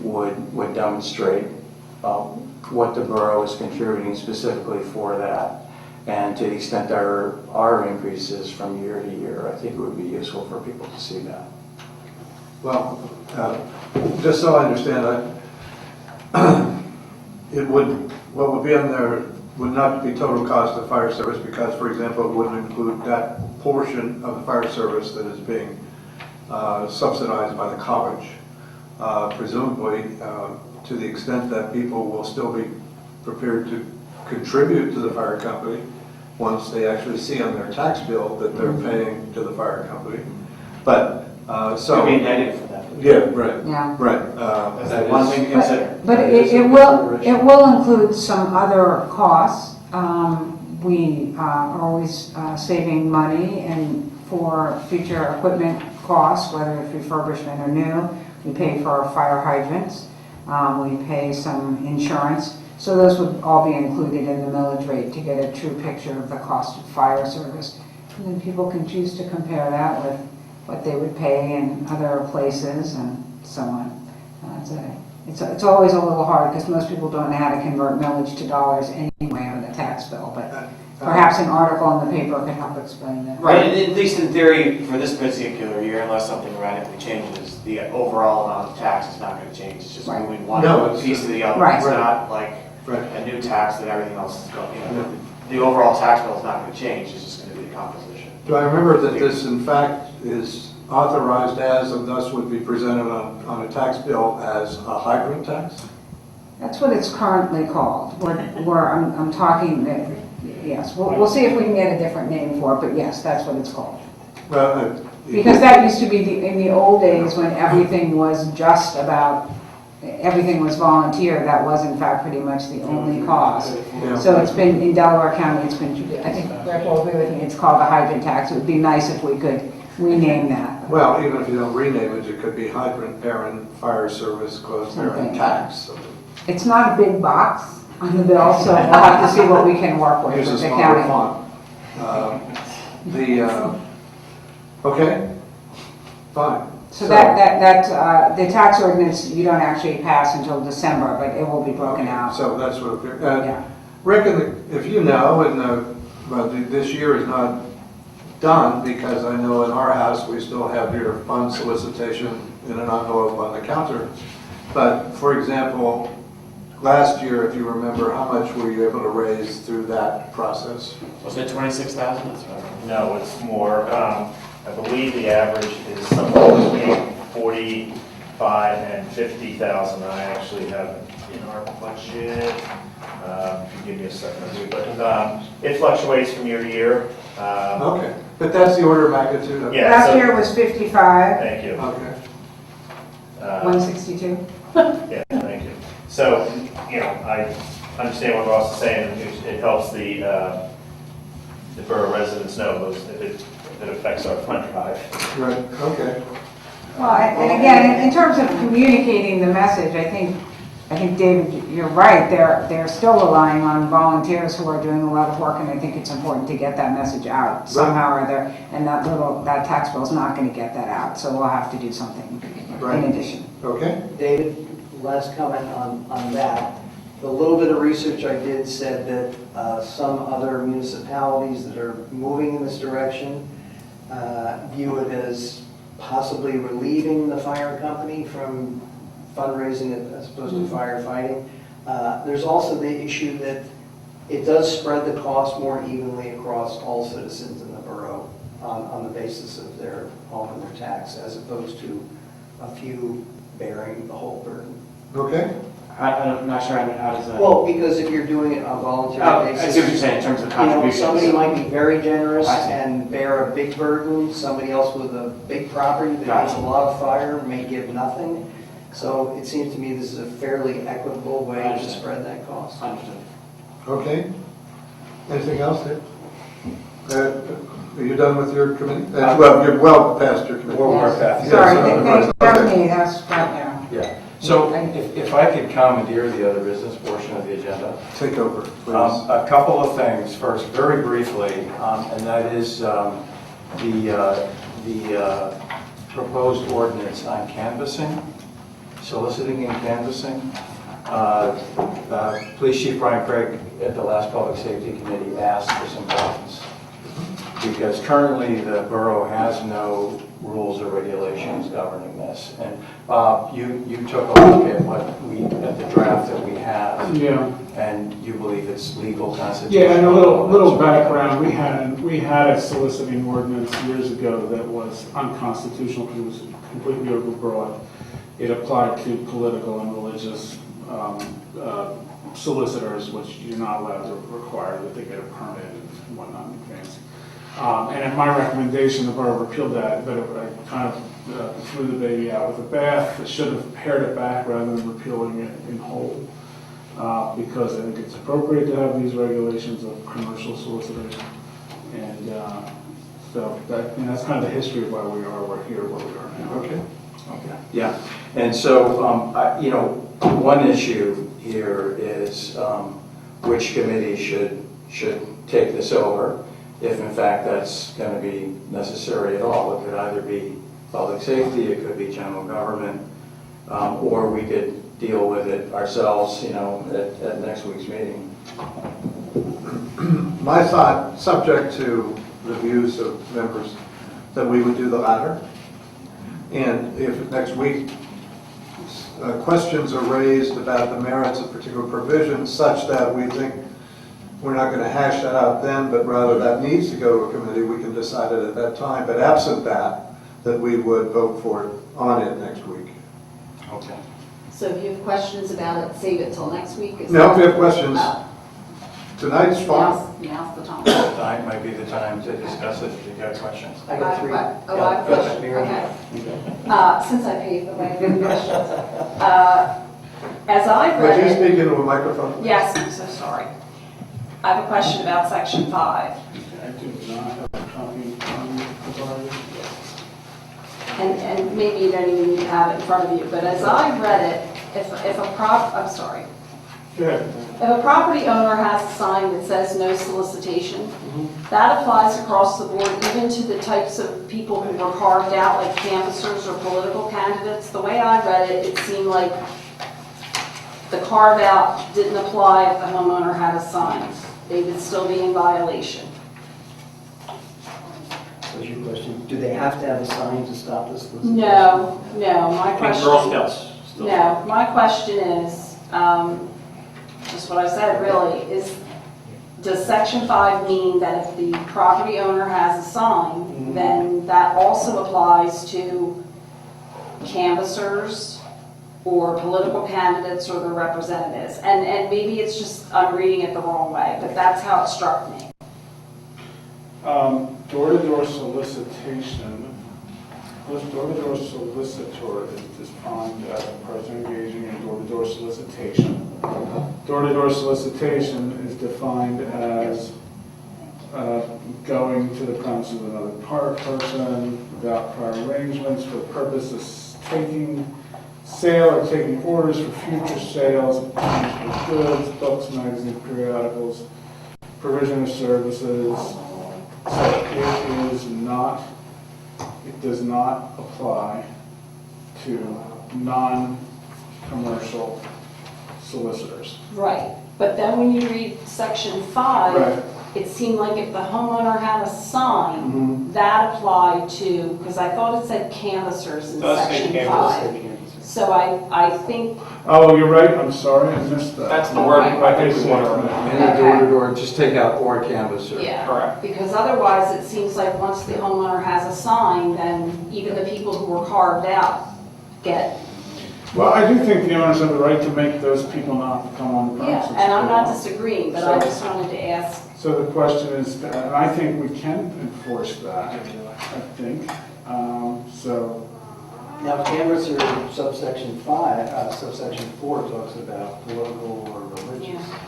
would demonstrate what the borough is contributing specifically for that. And to the extent there are increases from year to year, I think it would be useful for people to see that. Well, just so I understand, what would be on there would not be total cost of fire service because, for example, it wouldn't include that portion of the fire service that is being subsidized by the college. Presumably, to the extent that people will still be prepared to contribute to the fire company once they actually see on their tax bill that they're paying to the fire company. But so Could be a negative for them. yeah, right, Yeah. right. That's one thing to consider. But it will include some other costs. We are always saving money and for future equipment costs, whether it's refurbishment or new. We pay for fire hydrants. We pay some insurance. So those would all be included in the millage rate to get a true picture of the cost of fire service. And then people can choose to compare that with what they would pay in other places and so on. It's always a little hard because most people don't know how to convert millage to dollars anyway on the tax bill, but perhaps an article in the paper could help explain that. Right, and at least in theory, for this particular year, unless something radically changes, the overall amount of tax is not going to change. It's just Right. moving one piece to the other. Right. It's not like a new tax that everything else is going. The overall tax bill is not going to change. It's just going to be the composition. Do I remember that this, in fact, is authorized as and thus would be presented on a tax bill as a hydrant tax? That's what it's currently called. I'm talking that, yes, we'll see if we can get a different name for it, but yes, that's what it's called. Well, Because that used to be in the old days when everything was just about, everything was volunteer, that was in fact pretty much the only cost. Yeah. So it's been, in Delaware County, it's been, I think Rick will agree with me, it's called the hydrant tax. It would be nice if we could rename that. Well, even if you don't rename it, it could be hydrant, errand, fire service, closed errand Something. tax. It's not a big box on the bill, so we'll have to see what we can work with Here's a the smaller county. font. Okay, fine. So that the tax ordinance, you don't actually pass until December, but it will be broken out. So that's what, Yeah. Rick, if you know, this year is not done because I know in our house we still have your fund solicitation in an envelope on the counter. But for example, last year, if you remember, how much were you able to raise through that process? Was it 26,000? That's right. No, it's more. I believe the average is somewhere between 45 and 50,000. I actually have it in our budget. If you give me a second, but it fluctuates from year to year. Okay, but that's the order of magnitude of it. Yeah. Last so- year was 55, Thank you. Okay. 162. Yeah, thank you. So, I understand what Ross is saying. It helps the borough residents know if it affects our fund drive. Right, okay. Well, and again, in terms of communicating the message, I think David, you're right. They're still relying on volunteers who are doing a lot of work, and I think it's important to get that message out somehow or other. And that tax bill is not going to get that out, so we'll have to do something in addition. Okay. David, last comment on that. The little bit of research I did said that some other municipalities that are moving in this direction view it as possibly relieving the fire company from fundraising as opposed to firefighting. There's also the issue that it does spread the cost more evenly across all citizens in the borough on the basis of their home and their tax, as opposed to a few bearing the whole burden. Okay. I'm not sure how does that. Well, because if you're doing it on a voluntary basis. I see what you're saying in terms of You know, contributions. somebody might be very generous I see. and bear a big burden. Somebody else with a big property that Gotcha. has a lot of fire may give nothing. So it seems to me this is a fairly equitable way to Understood. spread that cost. Understood. Okay. Anything else, Dave? Are you done with your committee? Well, you're well past your committee. We're past. Sorry, Yes, they okay. me, that's right now. Yeah. So if I could commandeer the other business portion of the agenda. Take over, please. A couple of things. First, very briefly, and that is the proposed ordinance on canvassing, soliciting and canvassing. Police Chief Brian Craig at the last Public Safety Committee asked for some guidance, because currently the borough has no rules or regulations governing this. And Bob, you took a look at the draft that we have. Yeah. And you believe it's legal, constitutional? Yeah, and a little background, we had a soliciting ordinance years ago that was unconstitutional because it was completely overbroad. It applied to political and religious solicitors, which you're not allowed to require that they get a permit and whatnot in advance. And in my recommendation, the borough repealed that, but I kind of threw the baby out with the bath. It should have pared it back rather than repealing it in whole. Because I think it's appropriate to have these regulations of commercial solicitors. And so that's kind of the history of why we're here where we are now. Okay. Yeah. And so, one issue here is which committee should take this over, if in fact that's going to be necessary at all. It could either be public safety, it could be general government, or we could deal with it ourselves, at next week's meeting. My thought, subject to the views of members, that we would do the latter. And if next week questions are raised about the merits of particular provisions such that we think we're not going to hash that out then, but rather that needs to go to a committee, we can decide it at that time. But absent that we would vote for it on it next week. Okay. So if you have questions about it, save it till next week? No, if you have questions, tonight's fine. Now's the time. Tonight might be the time to discuss it if you've got questions. I got three. I have a question, okay. Since I paid the way, good questions. As I Would read you it, speak into a microphone, please? yes, I'm so sorry. I have a question about section 5. I do not have a copy provided. And maybe you don't even need to have it in front of you, but as I read it, if a property owner has a sign that says no solicitation, that applies across the board, even to the types of people who were carved out, like canvassers or political candidates. The way I read it, it seemed like the carve out didn't apply if the homeowner had a sign. They would still be in violation. What's your question? Do they have to have a sign to stop this? No, my question. Girl Scouts still. No, my question is, just what I said really, is does section 5 mean that if the property owner has a sign, then that also applies to canvassers or political candidates or their representatives? And maybe it's just, I'm reading it the wrong way, but that's how it struck me. Door-to-door solicitation. Door-to-door solicitor is defined as a person engaging in door-to-door solicitation. Door-to-door solicitation is defined as going to the premises of another person without prior arrangements for the purpose of taking sale or taking orders for future sales of tangible goods, books, magazines, periodicals, provision of services. So it does not apply to non-commercial solicitors. Right, but then when you read section 5, Right. it seemed like if the homeowner had a sign, that applied to, because I thought it said canvassers in Does say section canvassers. 5. So I think, Oh, you're right, I'm sorry, I missed that. That's the word I think we want to remove. Any door-to-door, just take out or canvasser. yeah. Correct. Because otherwise, it seems like once the homeowner has a sign, then even the people who were carved out get, Well, I do think the owners have the right to make those people not come on the yeah, premises. and I'm not disagreeing, but I just wanted to ask. So the question is, and I think we can enforce that, I think. So, Now, canvasser subsection 5, subsection 4 talks about political or religious. Yeah.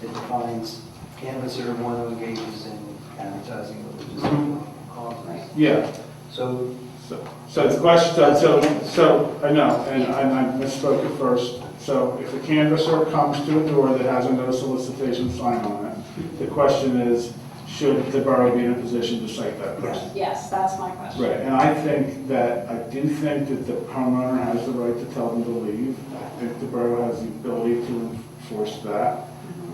It defines canvasser, one who engages in advertising religious causes. Yeah. So, So the question, so I know, and I misspoke at first. So if a canvasser comes to a door that has a no solicitation sign on it, the question is, should the borough be in a position to cite that person? Yes, that's my question. Right, and I think that the homeowner has the right to tell them to leave. I think the borough has the ability to enforce that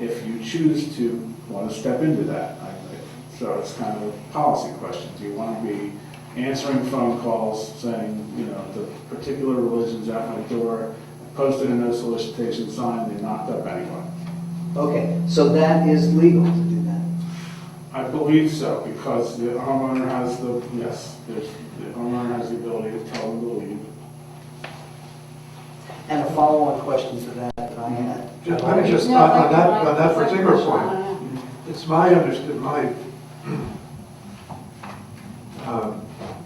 if you choose to want to step into that, I think. So it's kind of a policy question. Do you want to be answering phone calls saying, you know, the particular religion's at my door, posted a no solicitation sign, they knocked up anyone? okay, so that is legal to do that. I believe so, because the homeowner has the homeowner has the ability to tell them to leave. And a follow-on question to that I had. Let me just, on that particular point, it's my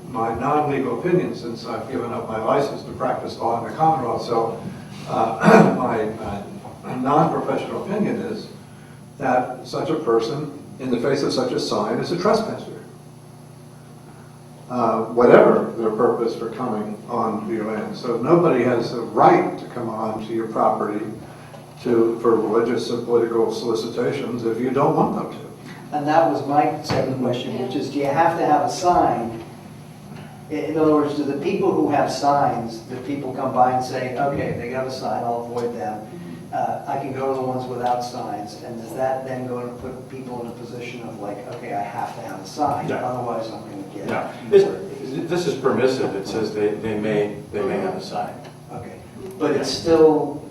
my non-legal opinion, since I've given up my license to practice law in the Commonwealth, so my non-professional opinion is that such a person, in the face of such a sign, is a trespasser. Whatever their purpose for coming onto your land. So nobody has a right to come onto your property for religious and political solicitations if you don't want them to. And that was my second question, which is, do you have to have a sign? In other words, do the people who have signs, that people come by and say, okay, they got a sign, I'll avoid them. I can go to the ones without signs, and is that then going to put people in a position of like, okay, I have to have a sign, No. otherwise I'm going to get. No, this is permissive. It says they may have a sign. Okay, but it's still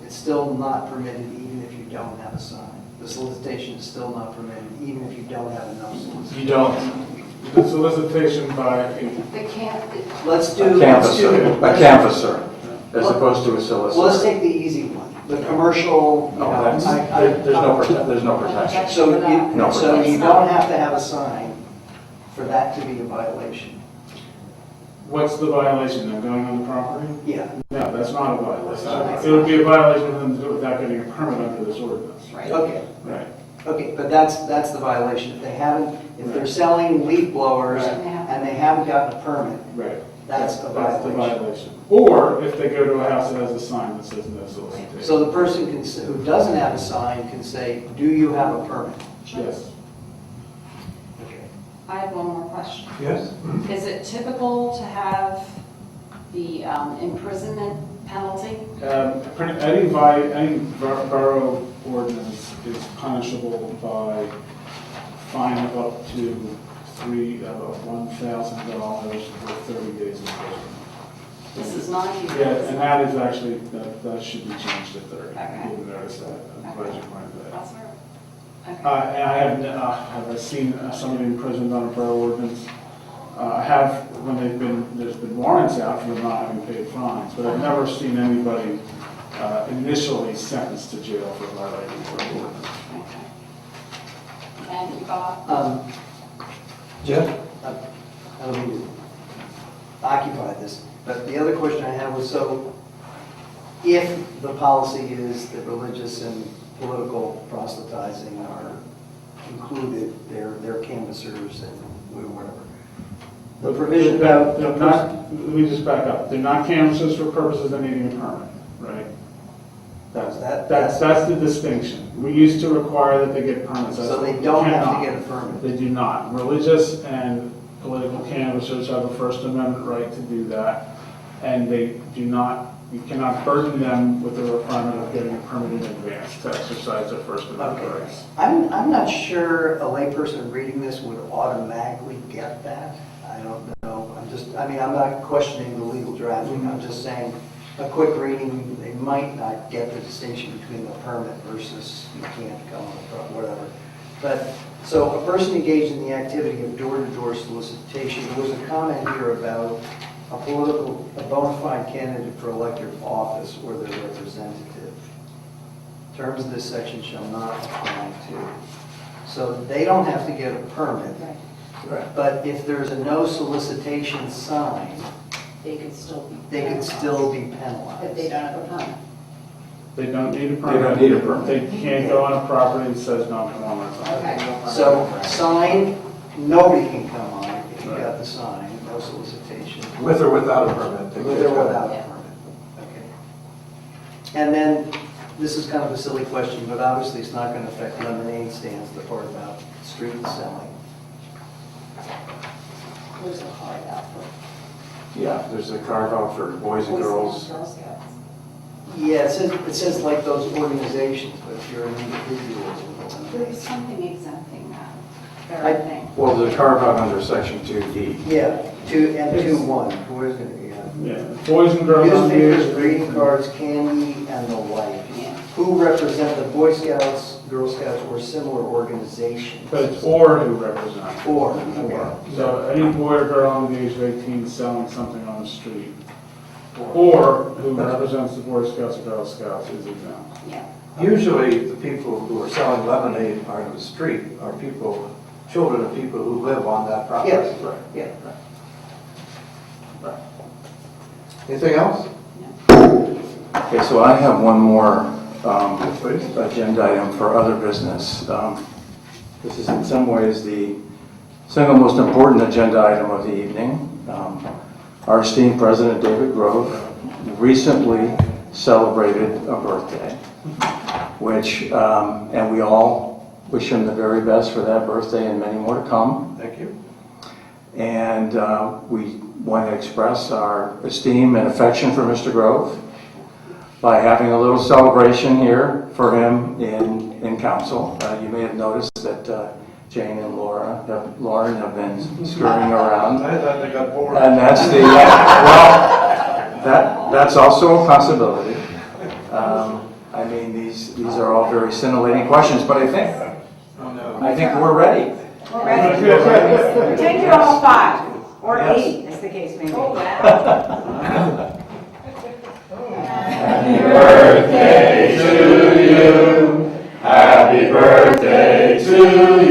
not permitted even if you don't have a sign. The solicitation is still not permitted even if you don't have enough solicitation. You don't. The solicitation by The camp, Let's A do. canvasser, as opposed to a solicitor. Well, let's take the easy one, the commercial, you know. There's no protection. So No you don't have to have a sign for that to be a violation. what's the violation? Them going on the property? Yeah, No, that's not a violation. It would be a violation for them to do it without getting a permit under this ordinance. right? okay, Right. okay, but that's the violation. If they're selling leaf blowers Right. and they haven't gotten a permit, Right. that's a the violation. violation. Or if they go to a house that has a sign that says no solicitation. So the person who doesn't have a sign can say, do you have a permit? Yes. Okay. I have one more question. Yes? Is it typical to have the imprisonment penalty? Any borough ordinance is punishable by fine of up to $1,000 for 30 days in prison. This is not even. Yeah, and that is actually, that should be changed to 30. Okay. You'll notice that. I'm glad you pointed that out. That's all right. And I have seen somebody imprisoned on a borough ordinance. I have, when there's been warrants out for them not having paid fines, but I've never seen anybody initially sentenced to jail for violating the borough ordinance. Okay. And you got, Jeff? I don't mean to occupy this, but the other question I had was, so if the policy is that religious and political proselytizing are included, they're canvassers and whatever. The provision about. They're not, let me just back up. They're not canvassers for purposes of needing a permit, right? That's the distinction. We used to require that they get permits. So they don't have Cannot. to get a permit. They do not. Religious and political canvassers have a First Amendment right to do that, and they do not, you cannot burden them with the requirement of getting a permit in advance to exercise their First Amendment Okay. rights. I'm not sure a layperson reading this would automatically get that. I don't know. I'm not questioning the legal drafting. I'm just saying, a quick reading, they might not get the distinction between the permit versus you can't come on the front, whatever. But, so a person engaged in the activity of door-to-door solicitation, there was a comment here about a bona fide candidate for elective office or their representative. Terms of this section shall not apply to. So they don't have to get a permit. right, But if there's a no solicitation sign, they could still be. they could still be If penalized. they don't have a permit. They don't need a permit. They don't need a permit. They can't go on a property that says non-conformance on it. So sign, nobody can come on if you got the sign, no solicitation. With or without a permit. With or without a permit. Okay. And then, this is kind of a silly question, but obviously it's not going to affect lemonade stands, the part about street selling. There's a card out for. Yeah, there's a carve out for boys and girls. Girl Scouts. Yeah, it says like those organizations, but if you're an individual. There's something exempting that I- very thing. Well, there's a carve out under section 2D. Yeah, 2:1, where's it? Yeah, boys and girls. on the Newspapers, age of greeting 18. cards, candy, and the like. Yeah. Who represent the Boy Scouts, Girl Scouts, or similar organizations? But it's or who represents. Or, okay. So any boy or girl under the age of 18 selling something on the street, or who represents the Boy Scouts or Girl Scouts is exempt. Yeah. Usually, the people who are selling lemonade on the street are people, children of people who live on that property. Yes, Right. yeah. Anything else? Okay, so I have one more Please. agenda item for other business. This is in some ways the single most important agenda item of the evening. Our esteemed President David Grove recently celebrated a birthday, which, and we all wish him the very best for that birthday and many more to come. Thank you. And we want to express our esteem and affection for Mr. Grove by having a little celebration here for him in council. You may have noticed that Jane and Lauren have been scurrying around. I thought they got bored. And that's the, well, that's also a possibility. I mean, these are all very scintillating questions, but I think we're ready. We're ready. Take it all 5, or 8, as the case may be. Oh, wow. Happy birthday to you. Happy birthday to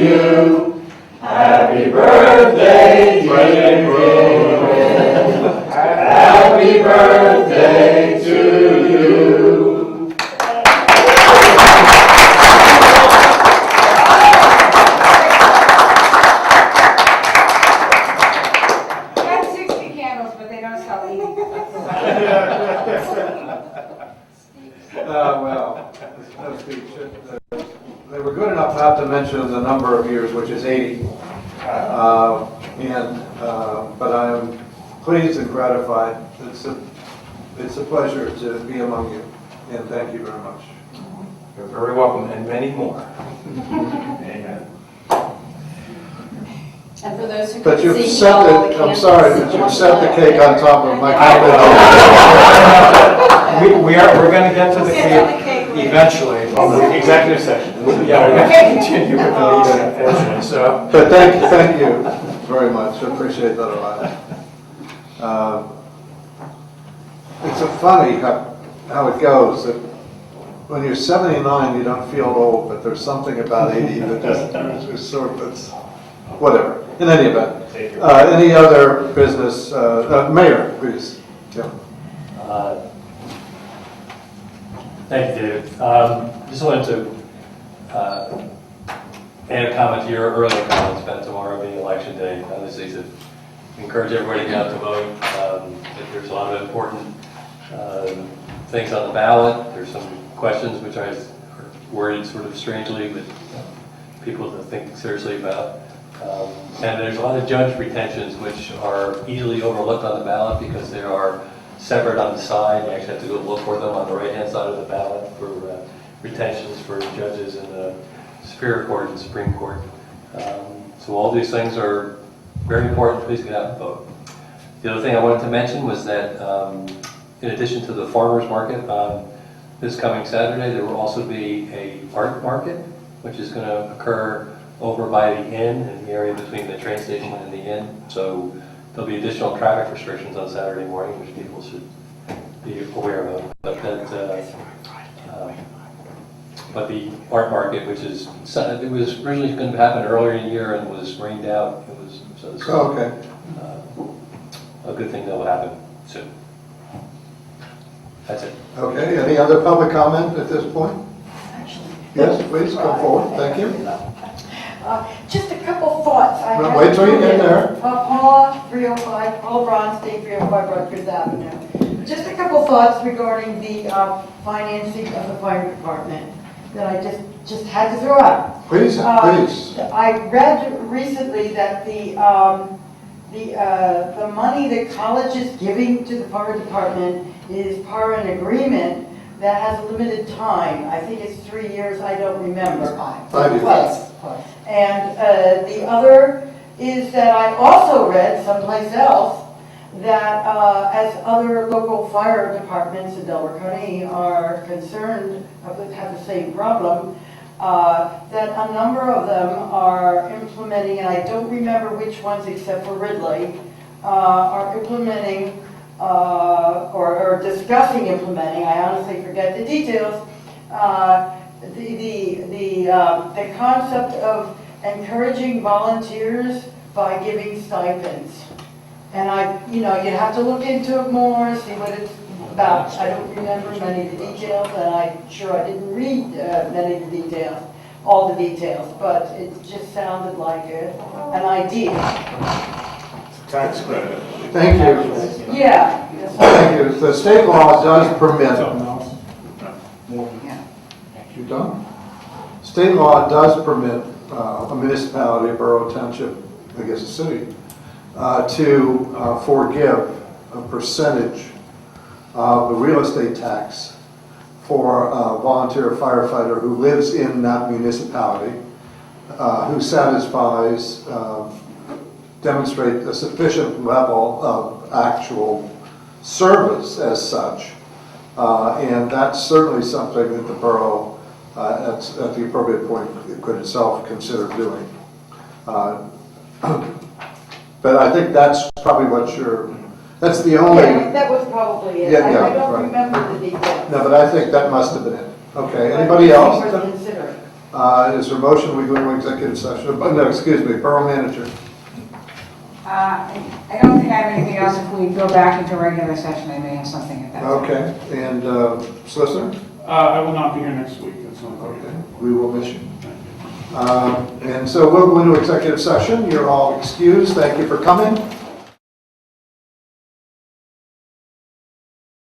you. Happy birthday, dear Grove. Happy birthday to you. I got 60 candles, but they don't sell 80. Well, they were good enough not to mention the number of years, which is 80. But I am pleased and gratified. It's a pleasure to be among you, and thank you very much. You're very welcome, and many more. Amen. And for those who But can you've see set all the the, I'm candles sorry, but you've set the cake on top of my We're going to get to the Get to the cake cake. eventually. Executive session. Yeah, we're going to continue with the meeting, unfortunately, so. But thank you very much. I appreciate that a lot. It's a funny how it goes. That when you're 79, you don't feel old, but there's something about 80 that just sort of, it's whatever. In any event, any other business? Mayor, please. Yeah. Thank you, David. Just wanted to add a comment to your earlier comments about tomorrow being election day. Obviously, to encourage everybody to get out to vote. That there's a lot of important things on the ballot. There's some questions which are worded sort of strangely, but people to think seriously about. And there's a lot of judge retentions which are easily overlooked on the ballot because they are separate on the side. You actually have to go look for them on the right-hand side of the ballot for retentions for judges in the Superior Court and Supreme Court. So all these things are very important. Please get out and vote. The other thing I wanted to mention was that in addition to the farmers market this coming Saturday, there will also be a art market, which is going to occur over by the inn in the area between the train station and the inn. So there'll be additional traffic restrictions on Saturday morning, which people should be aware of. But but the art market, which is, it was originally going to happen earlier in the year and was rained out. It was so this Okay. a good thing that will happen soon. That's it. Okay, any other public comment at this point? Yes, please, come forward, thank you. Just a couple thoughts. Wait till you get there. Paula, 305, Paula Bronstein, 305 Rutgers Avenue. Just a couple thoughts regarding the financing of the fire department that I just had to throw out. Please, please. I read recently that the money that college is giving to the fire department is part of an agreement that has a limited time. I think it's 3 years, I don't remember. 5 years. Plus. And the other is that I also read someplace else that as other local fire departments in Delaware County are concerned, have the same problem, that a number of them are implementing, and I don't remember which ones except for Ridley, are implementing or discussing implementing, I honestly forget the details, the concept of encouraging volunteers by giving stipends. And you have to look into it more, see what it's about. I don't remember many of the details, and I'm sure I didn't read many of the details, all the details, but it just sounded like an idea. Tax credit. Thank you. Yeah. Thank you. The state law does permit. You done? State law does permit a municipality, a borough, township, I guess a city, to forgive a percentage of the real estate tax for a volunteer firefighter who lives in that municipality, who satisfies, demonstrate a sufficient level of actual service as such. And that's certainly something that the borough, at the appropriate point, could itself consider doing. But I think that's probably that's the only... Yeah, that was probably it. Yeah, I don't right. remember the details. No, but I think that must have been it. Okay, anybody else? Worth considering. Is there a motion we go into executive session? No, excuse me, borough manager. I don't think I have anything else. If we go back into regular session, I may have something at that time. Okay, and solicitor? I will not be here next week. That's not Okay, we will miss you. And so we'll go into executive session. You're all excused. Thank you for coming.